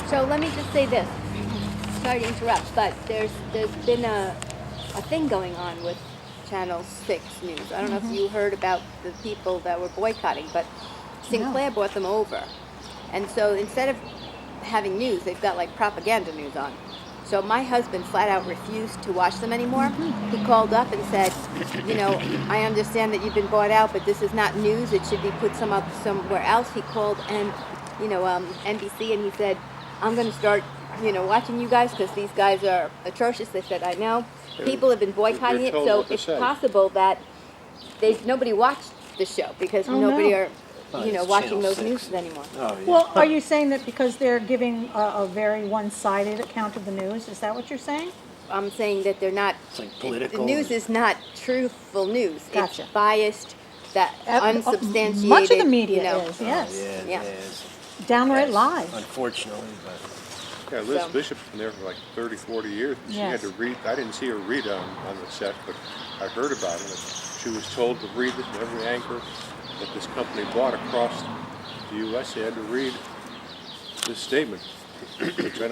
So let me just say this. Sorry to interrupt, but there's been a thing going on with Channel 6 News. I don't know if you heard about the people that were boycotting, but Sinclair brought them over. And so instead of having news, they've got like propaganda news on. So my husband flat out refused to watch them anymore. He called up and said, you know, I understand that you've been bought out, but this is not news. It should be put somewhere else. He called NBC and he said, I'm going to start, watching you guys because these guys are atrocious. They said, I know. People have been boycotting it, told so what to it's say. possible that nobody watched the show because nobody are, it's watching Channel those 6. news anymore. Oh, yeah. Well, are you saying that because they're giving a very one-sided account of the news? Is that what you're saying? I'm saying that they're not. It's like political. The news is not truthful news. Gotcha. It's biased, that unsubstantiated. Much of the media you know. is, yes. Yeah. Downright Yes, lies. Unfortunately, but Yeah, Liz So- Bishop's been there for like 30, 40 years. She Yes. had to read. I didn't see her read on the set, but I heard about it. She was told to read this, and every anchor that this company bought across the U.S. they had to read this statement, which I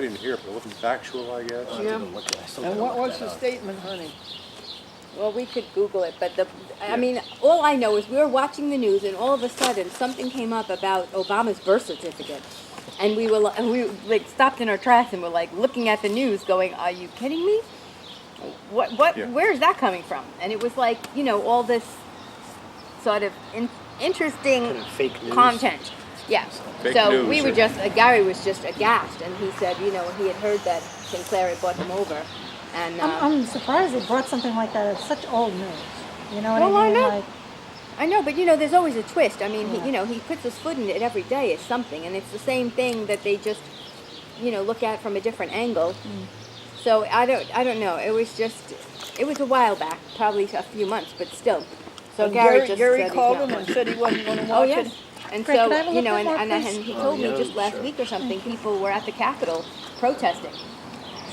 didn't hear it, but it wasn't factual, I guess. I Yeah. didn't look at- I still And gotta what look was that the up. statement, honey? Well, we could Google it, but all I know is we were watching the news, and all of a sudden something came up about Obama's birth certificate, and we like stopped in our tracks and were like looking at the news, going, "Are you kidding me? What? Yeah. Where is that coming from?" And it was like all this sort of interesting Kind of fake news. content. Yeah. Fake So news, we were yeah. Gary was just aghast, and he said, he had heard that Sinclair had brought them over, and I'm surprised they brought something like that. It's such old news. You know what Well, I I mean? know. Like, I know, but there's always a twist. I mean, Yeah. he puts his foot in it every day as something, and it's the same thing that they just, look at from a different angle. So I don't know. It was a while back, probably a few months, but still. So And Gary just Gary said called he's him not. and said he wasn't going to Oh watch yes. it. And Greg, so could I have a little bit more, and please? he told me yeah, just last sure. week or something, people were at the Capitol protesting.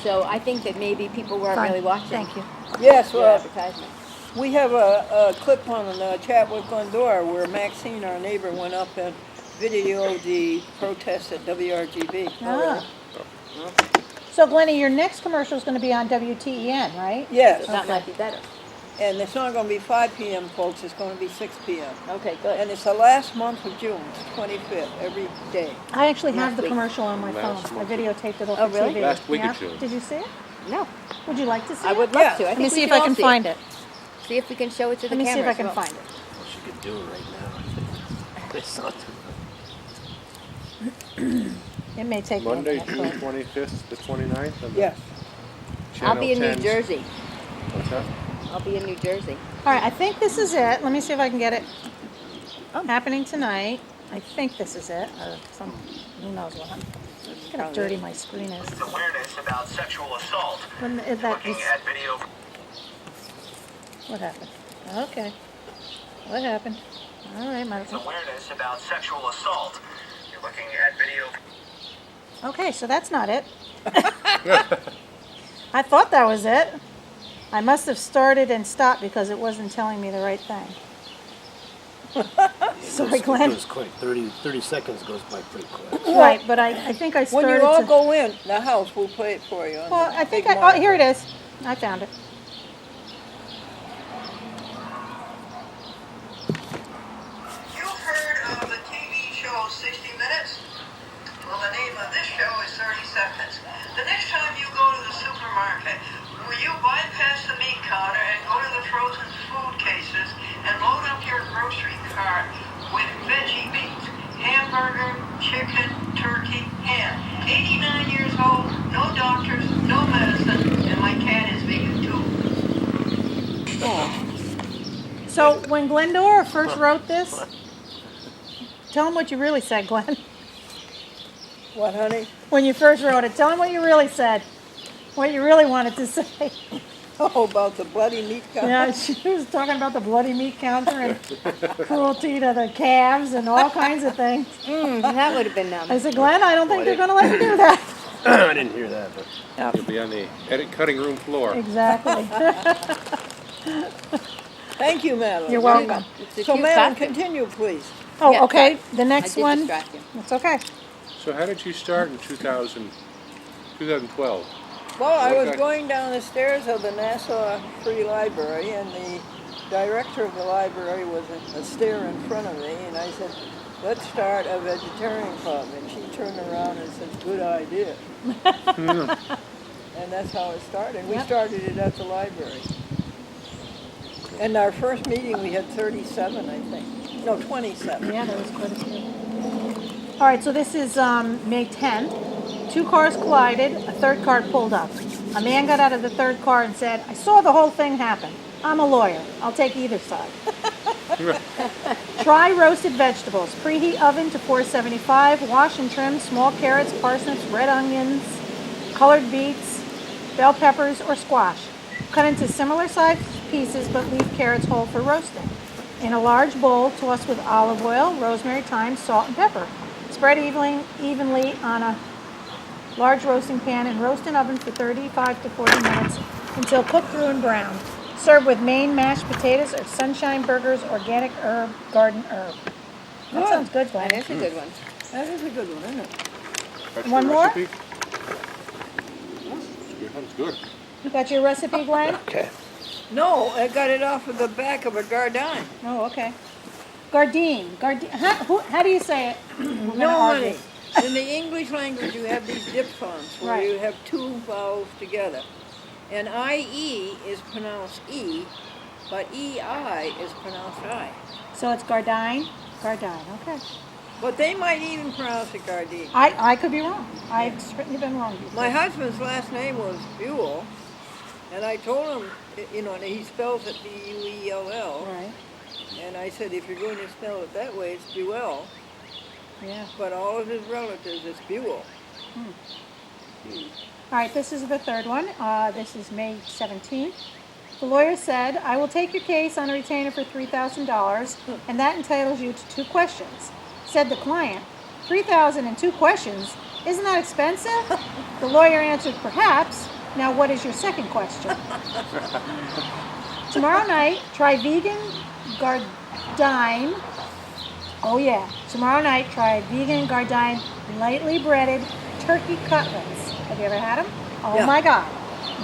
So I think that maybe people weren't fine. really watching. Thank you. Yes, Your well, advertisement. we have a clip on the chat with Glendora where Maxine, our neighbor, went up and videoed the protest at WRGB. Ah. So, Glennie, your next commercial is going to be on WTEN, right? Yes, That might be better. and it's not going to be 5 p.m., folks. It's going to be 6 p.m. Okay, good. And it's the last month of June, it's 25th, every day. I actually have Last the week. commercial on my Last phone. I month. videotaped it off Oh, the really? TV. Last week Yeah. of June. Did you see it? No, Would you like to see I it? would love Yeah. to. I Let think me we see if should I all can see find it. See if we can show it to the Let me see if I cameras. can find it. What you could do right now. It's not too It may take me a Monday, minute, June but- 25th to 29th. on the Yes. I'll be in New 10's Jersey. What's that? I'll be in New Jersey. All right, I think this is it. Let me see if I can get it happening tonight. I think this is it. Who knows what? Look how dirty my screen is. Awareness about sexual assault. When is that? Looking at video. What happened? Okay. What happened? All right, my. Awareness about sexual assault. You're looking at video. Okay, so that's not it. I thought that was it. I must have started and stopped because it wasn't telling me the right thing. sorry, It Glenn. goes quick. 30 seconds goes by pretty quick. Right, but I think I When started you all to... go in the house, we'll play it for you. On Well, the I think big oh, here it monitor. is. I found it. You've heard of the TV show 60 Minutes? Well, the name of this show is 30 Seconds. The next time you go to the supermarket, will you bypass the meat counter and go to the frozen food cases and load up your grocery cart with veggie meats? Hamburger, chicken, turkey, ham. 89 years old, no doctors, no medicine, and my cat is vegan too. So when Glendora first wrote this, tell them what you really said, Glenn. What, honey? When you first wrote it, tell them what you really said. What you really wanted to say. Oh, about the bloody meat counter. Yeah, she was talking about the bloody meat counter and cruelty to the calves and all kinds of things. That would have been I numb. said, Glenn, I don't think they're going to let you do that. I didn't hear that, but You'll be on the cutting room floor. Exactly. Thank you, Madeline. You're welcome. It's a So, cute Madeline, costume. continue, please. Oh, Yeah, okay. The I next did one. distract you. It's okay. So how did you start in 2012? Well, I was Okay. going down the stairs of the Nassau Free Library, and the director of the library was a stair in front of me, and I said, let's start a vegetarian club. And she turned around and said, good idea. And that's how it started. We Yep. started it at the library. And our first meeting, we had 37, I think. No, 27. Yeah, that was quite a few. All right, so this is May 10th. 2 cars collided. A third car pulled up. A man got out of the third car and said, I saw the whole thing happen. I'm a lawyer. I'll take either side. Try roasted vegetables. Preheat oven to 475. Wash and trim small carrots, parsnips, red onions, colored beets, bell peppers, or squash. Cut into similar sized pieces, but leave carrots whole for roasting. In a large bowl, toss with olive oil, rosemary, thyme, salt, and pepper. Spread evenly on a large roasting pan and roast in oven for 35 to 40 minutes until cooked through and brown. Serve with Maine mashed potatoes or sunshine burgers, organic herb, garden herb. That Good. sounds good, Glenn. That is a good one. That is a good one, isn't it? That's One your more? recipe? That's good. You got your recipe, Glenn? okay. No, I got it off of the back of a Gardine. Oh, okay. Gardine. How do you say it? We're gonna No, argue. honey. In the English language, you have these diphthongs where Right. you have two vowels together. And IE is pronounced E, but EI is pronounced I. So it's Gardine? Gardine, okay. But they might even pronounce it Gardine. I could be wrong. I've certainly been wrong before. My husband's last name was Buell, and I told him, you know, and he spells it B-U-E-L-L. Right, And I said, if you're going to spell it that way, it's Buell. yeah. But all of his relatives, it's Buell. All right, this is the third one. This is May 17th. The lawyer said, I will take your case on a retainer for $3,000, and that entitles you to 2 questions. Said the client, $3,000 and 2 questions? Isn't that expensive? The lawyer answered, perhaps. Now, what is your second question? Tomorrow night, try vegan Gardine. Oh yeah, tomorrow night, try vegan Gardine lightly breaded turkey cutlets. Have you ever had them? Oh Yeah. my God,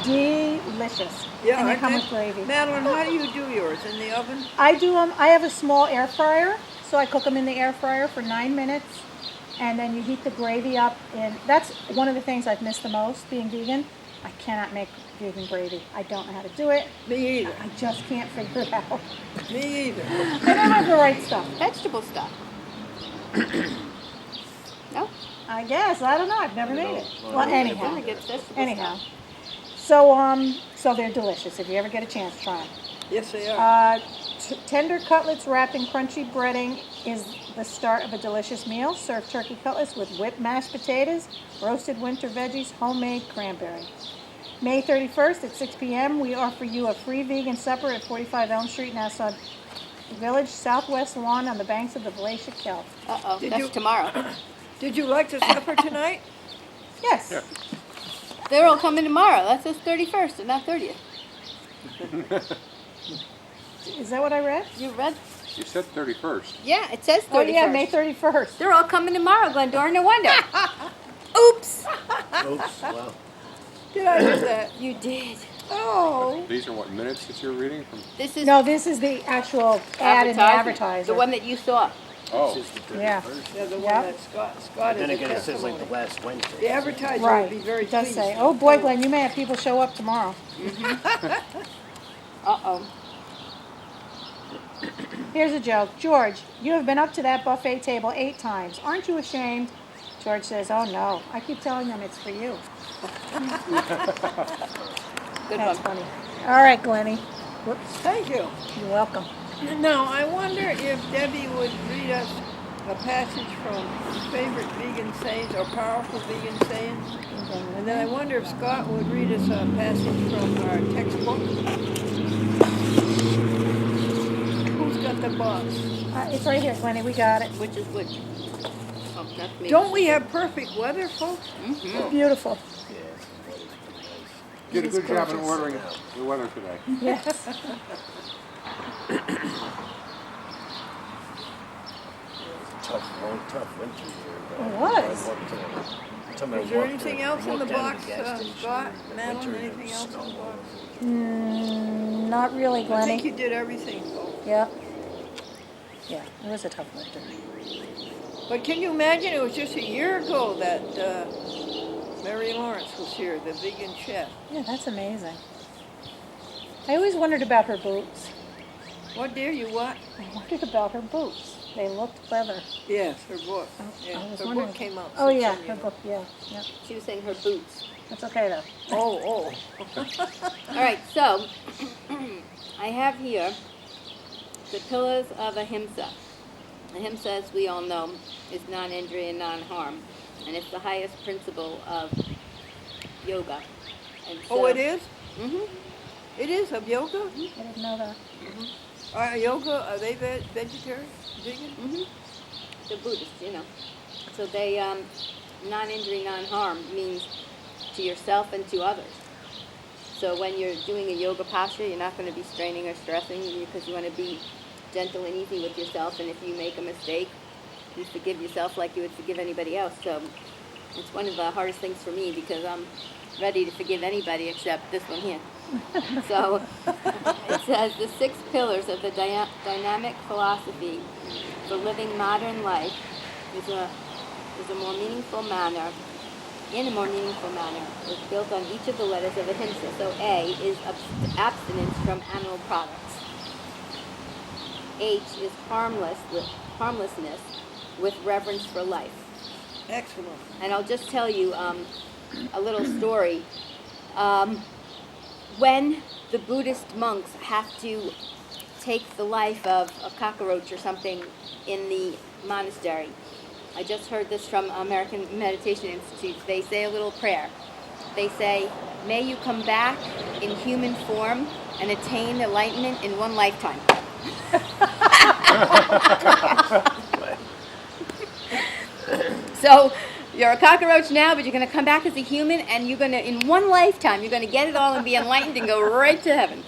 delicious. Yeah, and they I come did. with gravy. Madeline, how do you do yours? In the oven? I do them. I have a small air fryer, so I cook them in the air fryer for 9 minutes, and then you heat the gravy up. And that's one of the things I've missed the most, being vegan. I cannot make vegan gravy. I don't know how to do it. Me either. I just can't figure it out. Me either. I don't have the right stuff. Vegetable stuff. No? I guess. I don't know. I've never made it. Well, Really anyhow. gets vegetable Anyhow. stuff. So they're delicious. If you ever get a chance, try them. Yes, they are. Tender cutlets wrapped in crunchy breading is the start of a delicious meal. Serve turkey cutlets with whipped mashed potatoes, roasted winter veggies, homemade cranberry. May 31st at 6 p.m., we offer you a free vegan supper at 45 Elm Street, Nassau Village, southwest lawn on the banks of the Valatia Kelp. Uh-oh, Did that's you- tomorrow. Did you like the supper tonight? Yes. Yeah. They're all coming tomorrow. That's the 31st and not 30th. Is that what I read? You read You said 31st. Yeah, it says 31st. Oh yeah, May 31st. They're all coming tomorrow, Glendora. No wonder. Oops. Oops, wow. Did I do that? You did. Oh. These are what, minutes that you're reading from? This is No, this is the actual ad in the advertiser. The one that you saw. Oh, It says the 31st. Yeah. Yeah, the one Yep. that Scott But is then a again, it says like testimony. the last Wednesday. The advertiser Right. would be very It does pleased. say, oh boy, Glenn, you may have people show up tomorrow. Uh-oh. Here's a joke. George, you have been up to that buffet table 8 times. Aren't you ashamed? George says, oh no. I keep telling them it's for you. Good That's one. funny. All right, Glennie. Whoops. Thank you. You're welcome. Now, I wonder if Debbie would read us a passage from favorite vegan sayings or powerful vegan sayings. And then I wonder if Scott would read us a passage from our textbook. Who's got the box? It's right here, Glennie. We got it. Which is which? Oh, that's me. Don't we have perfect weather, folks? Beautiful. Yeah. did a It is good job in gorgeous. ordering the weather today. Yes. Tough winter here. It was. Is there anything else in the box, Scott, Madeline, anything else in the box? Not really, I Glennie. think you did everything, folks. Yeah. Yeah, it was a tough winter. But can you imagine, it was just a year ago that Mary Lawrence was here, the vegan chef. Yeah, that's amazing. I always wondered about her boots. What, dear, you what? I wondered about her boots. They looked leather. Yes, her book. I Yeah, was her wondering. book came out. Oh some yeah, time her ago. book. Yeah, yeah. She was saying her boots. That's okay though. Oh. All right, so I have here the pillars of ahimsa. Ahimsa, as we all know, is non-injury and non-harm, and it's the highest principle of yoga. And Oh, it is? Mm-hmm. It is of yoga? I didn't know that. Are yoga, are they vegetarian, vegan? Mm-hmm. The Buddhists, you know. So they, non-injury, non-harm means to yourself and to others. So when you're doing a yoga posture, you're not going to be straining or stressing because you want to be gentle and easy with yourself. And if you make a mistake, you forgive yourself like you would forgive anybody else. So it's one of the hardest things for me because I'm ready to forgive anybody except this one here. So it says the 6 pillars of the dynamic philosophy for living modern life in a more meaningful manner, is built on each of the letters of ahimsa. So A is abstinence from animal products. H is harmlessness with reverence for life. Excellent. And I'll just tell you a little story. When the Buddhist monks have to take the life of a cockroach or something in the monastery, I just heard this from American Meditation Institute. They say a little prayer. They say, may you come back in human form and attain enlightenment in one lifetime. So you're a cockroach now, but you're going to come back as a human, and you're going to, in one lifetime, you're going to get it all and be enlightened and go right to heaven.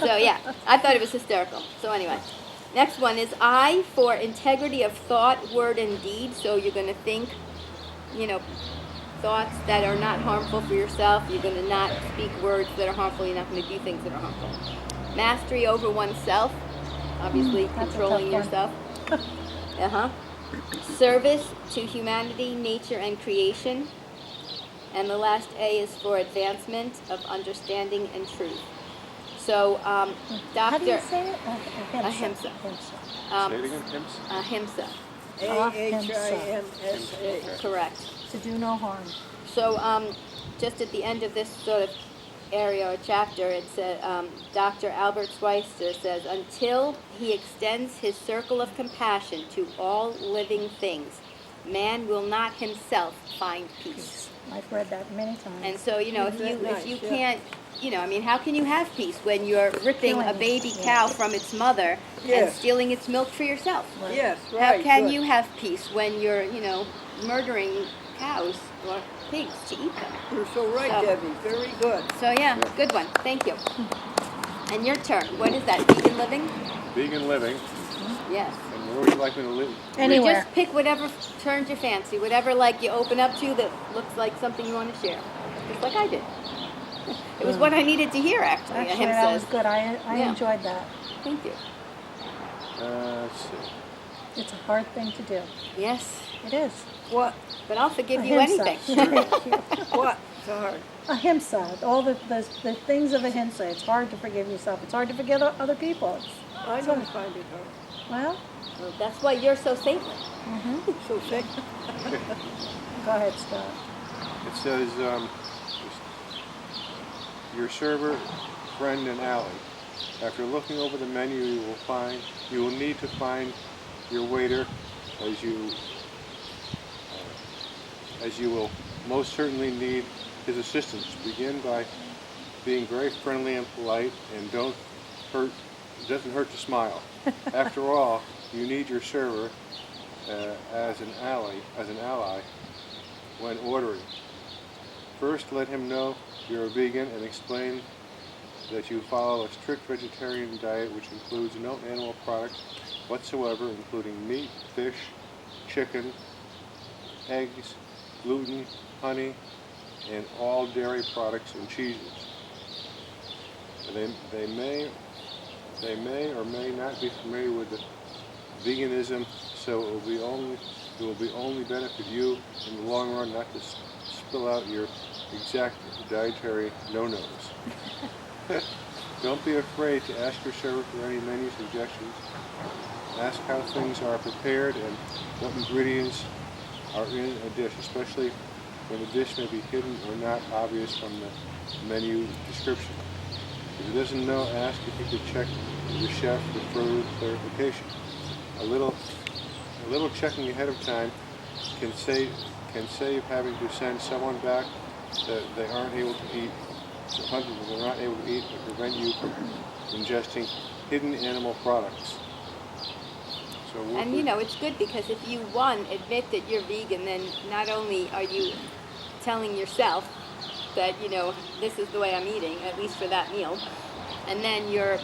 So yeah, I thought it was hysterical. So anyway, next one is I for integrity of thought, word, and deed. So you're going to think, thoughts that are not harmful for yourself. You're going to not speak words that are harmful. You're not going to do things that are harmful. Mastery over oneself, obviously That's a controlling tough one. yourself. Service to humanity, nature, and creation. And the last A is for advancement of understanding and truth. So, How do Dr. you say it? Ahimsa. Say it again, Tim's? Ahimsa, Ahimsa. correct. To do no harm. So, just at the end of this sort of area or chapter, it said, Dr. Albert Schweitzer says, until he extends his circle of compassion to all living things, man will not himself find peace. I've read that many times. And so, if Nice, you yeah. can't, how can you have peace when you're ripping a Killing it, baby yeah. cow from its mother and Yes. stealing its milk for yourself? Yes, How right. can good. you have peace when you're, murdering cows or pigs to eat them? You're so right, So- Debbie. Very good. So yeah, good one. Thank you. And your turn. What is that? Vegan living? Vegan living. Yes. And where would you like me to live? Anywhere. Just pick whatever turns your fancy, whatever like you open up to that looks like something you want to share. Just like I did. It was what I needed to hear, actually. Actually, Him that was says. good. I Yeah. enjoyed that. Thank you. Let's see. It's a hard thing to do. Yes, It is. What? but I'll forgive you Ahimsa. anything. What? Sorry. Ahimsa. All the things of ahimsa. It's hard to forgive yourself. It's hard to forgive other people. I don't find it hard. Well, Well, that's why you're so saintly. So sick. go ahead, Scott. It says, your server, friend, and ally. After looking over the menu, you will need to find your waiter, as you will most certainly need his assistance. Begin by being very friendly and polite, and it doesn't hurt to smile. After all, you need your server as an ally when ordering. First, let him know you're a vegan and explain that you follow a strict vegetarian diet which includes no animal products whatsoever, including meat, fish, chicken, eggs, gluten, honey, and all dairy products and cheeses. They may or may not be familiar with the veganism, so it will only benefit you in the long run not to spill out your exact dietary no-nos. Don't be afraid to ask your server for any menu suggestions. Ask how things are prepared and what ingredients are in a dish, especially when the dish may be hidden or not obvious from the menu description. If he doesn't know, ask if he could check with the chef for further clarification. A little checking ahead of time can save having to send someone back that they aren't able to eat. They're not able to eat and prevent you from ingesting hidden animal products. So And it's good because if you, admit that you're vegan, then not only are you telling yourself that, this is the way I'm eating, at least for that meal, and then you're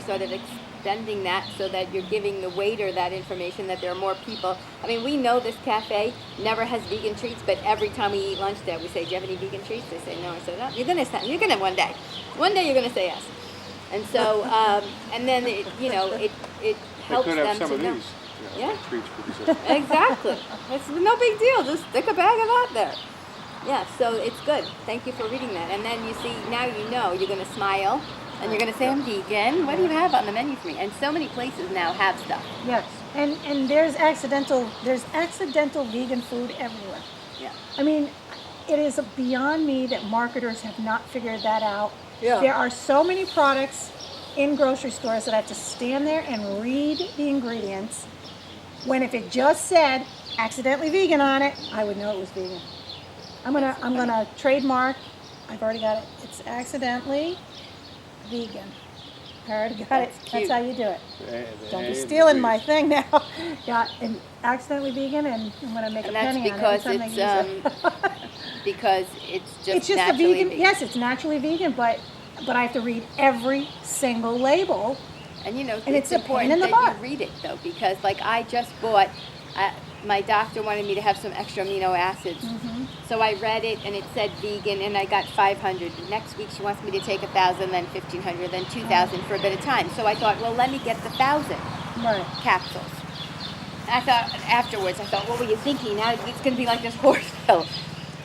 sort of extending that so that you're giving the waiter that information that there are more people. I mean, we know this cafe never has vegan treats, but every time we eat lunch there, we say, do you have any vegan treats? They say no. I said, no, you're gonna one day. One day you're gonna say yes. And so, and then it helps they could have them some to of know. these Yeah. treats for dessert. Exactly. It's no big deal. Just stick a bag of that there. Yeah, so it's good. Thank you for reading that. And then you see, now you're going to smile, and you're going to say, I'm vegan. What do you have on the menu for me? And so many places now have stuff. Yes, and there's accidental vegan food everywhere. Yeah. I mean, it is beyond me that marketers have not figured that out. Yeah. There are so many products in grocery stores that I have to stand there and read the ingredients, when if it just said accidentally vegan on it, I would know it was vegan. I'm gonna trademark. I've already got it. It's accidentally vegan. I already got That's it. cute. That's how you do it. Don't be And stealing my thing now. Yeah, and accidentally vegan, and I'm gonna make And a that's penny because on it every time I use it. because it's just It's just a naturally vegan. Yes, it's naturally vegan, but I have to read every single label. And And it's a pain important in the that butt. you read it though, because like I just bought, my doctor wanted me to have some extra amino acids. Mm-hmm. So I read it and it said vegan and I got 500. Next week she wants me to take 1,000, then 1,500, then 2,000 for a bit of time. So I thought, well, let me get the 1,000 Right. capsules. I thought afterwards, what were you thinking? Now it's going to be like this horse pill.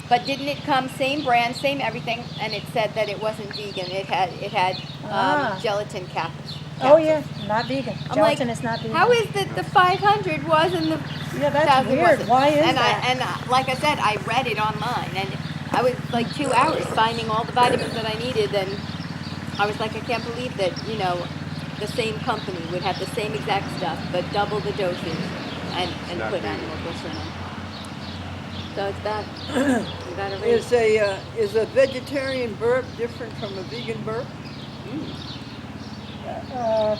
But didn't it come same brand, same everything, and it said that it wasn't vegan. It had gelatin capsules. Oh yeah, not vegan. I'm Gelatin like, is not vegan. how is it the 500 was and the Yeah, that's 1,000 weird. wasn't? Why is and that? Like I said, I read it online, and I was like 2 hours finding all the vitamins that I needed, and I was like, I can't believe that the same company would have the same exact stuff, but double the dosage and not put vegan. animal glycerin in. So it's bad. You gotta read. Is a vegetarian burp different from a vegan burp? I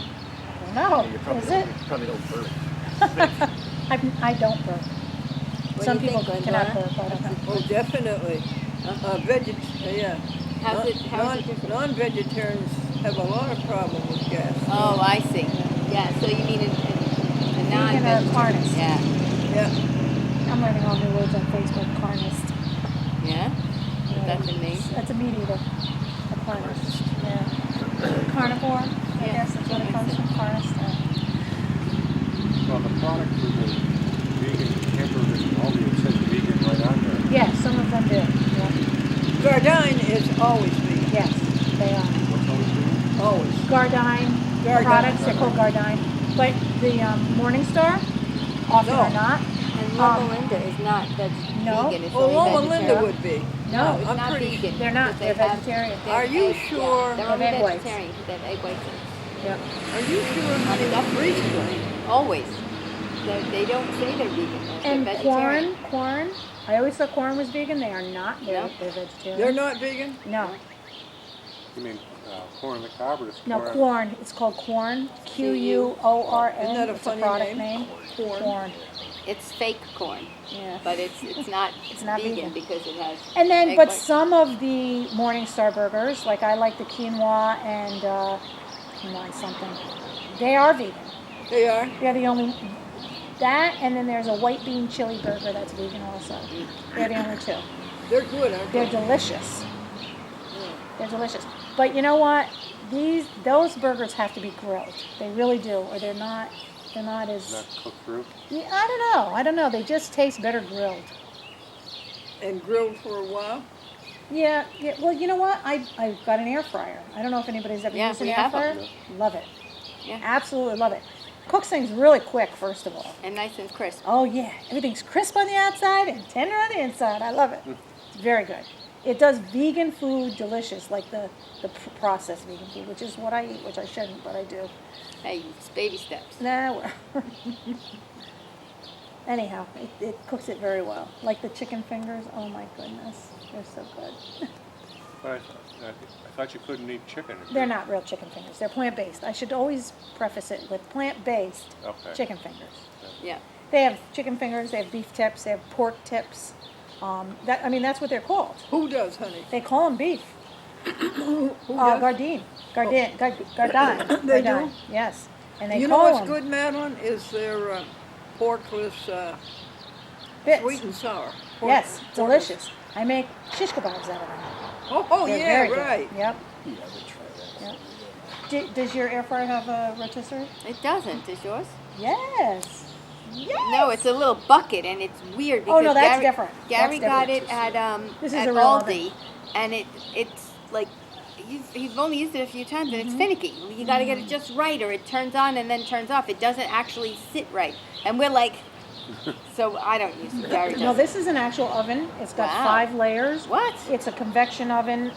don't know. You probably Is don't, it? you probably don't burp. I don't burp. What Some do you people think, cannot Glendora? burp. I don't know. Oh, definitely. Yeah. How's it different? Non-vegetarians have a lot of problem with gas. Oh, I see. Yeah, so you mean non-vegetarian. carnist. Yeah. Yeah. I'm learning all new words on Facebook. Carnist. Yeah. That's a name. That's a meat eater. A carnist. Yeah. Carnivore. I Yeah, guess that's what it that comes makes from. Carnist. Well, the product for the vegan hamburgers and all it says vegan right on there. Yeah, some of them do. Yeah. Gardine is always vegan. Yes, they are. What's always vegan? Always. Gardine Gardine. products, they're called Gardine. But the Morningstar often No. are not. And Loma Linda is not No. vegan. It's Oh, only Loma vegetarian. Linda would be. No, It's I'm not pretty vegan. They're not. but They're they have- vegetarian. they have Are you egg, sure? Yeah. They're They only have egg whites. vegetarian because they have egg whites in it. Yeah. Are you sure, honey? Enough Recently. Always. They don't say they're vegan. They're And vegetarian. corn. I always thought corn was vegan. They are not. They're, No. they're vegetarian. They're not vegan? No. You mean corn on the cob or just No, corn? corn. It's called corn. Quorn. Isn't that a It's funny product name? Corn. It's fake corn, Yeah. but it's not It's not vegan. because it has. And then, egg but whites. some of the Morningstar burgers, like I like the quinoa and quinoa and something, they are vegan. They are? They're the only that, and then there's a white bean chili burger that's vegan also. They're the only two. They're good, aren't They're they? delicious. They're delicious. But you know what? Those burgers have to be grilled. They really do, or they're not. They're not as. Not cooked through? Yeah, I don't know. They just taste better grilled. And grilled for a while? Yeah. Well, you know what? I've got an air fryer. I don't know if anybody's ever Yeah, used an we air have fryer. them. Love it. Yeah. Absolutely love it. Cooks things really quick, first of all. And nice and crisp. Oh yeah, everything's crisp on the outside and tender on the inside. I love it. It's very good. It does vegan food delicious, like the processed vegan food, which is what I eat, which I shouldn't, but I do. Hey, it's baby steps. Nah. Anyhow, it cooks it very well. Like the chicken fingers. Oh my goodness, they're so good. I thought you couldn't eat chicken. They're not real chicken fingers. They're plant-based. I should always preface it with plant-based Okay. chicken fingers. Yeah. They have chicken fingers. They have beef tips. They have pork tips. That's what they're called. Who does, honey? They call them beef. Who does? Gardine. Gardine. They Gardine. do? Yes. And they You know call what's them good, Madeline? Is their porkless bits. sweet and sour. Yes, Porkless. delicious. I make shish kebabs out of them. Oh They're yeah, very good. right. Yep. Yeah, I would try that. Does your air fryer have a rotisserie? It doesn't. Does yours? Yes. Yes. No, it's a little bucket, and it's weird Oh, because no, that's Gary, different. Gary That's got different. it at This is at a real Aldi, oven. and it's like he's only used it a few times, and Mm-hmm. it's finicky. You got to get it just right, or it turns on and then turns off. It doesn't actually sit right, and we're like, so I don't use it. Gary does. No, this is an actual oven. It's got Wow. 5 layers. What? It's a convection oven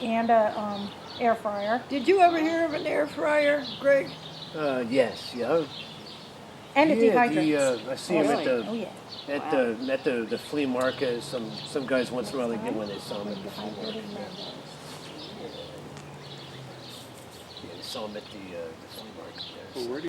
and a air fryer Did you ever hear of an air fryer, Greg? Yes, yeah. and it Yeah, dehydrates. I see them at really? Oh the yeah. at the flea market. Some guys once in a while they get one. They sell them at the flea market. Dehydrated mangoes. Yeah, they sell them at the flea market there. Well, where do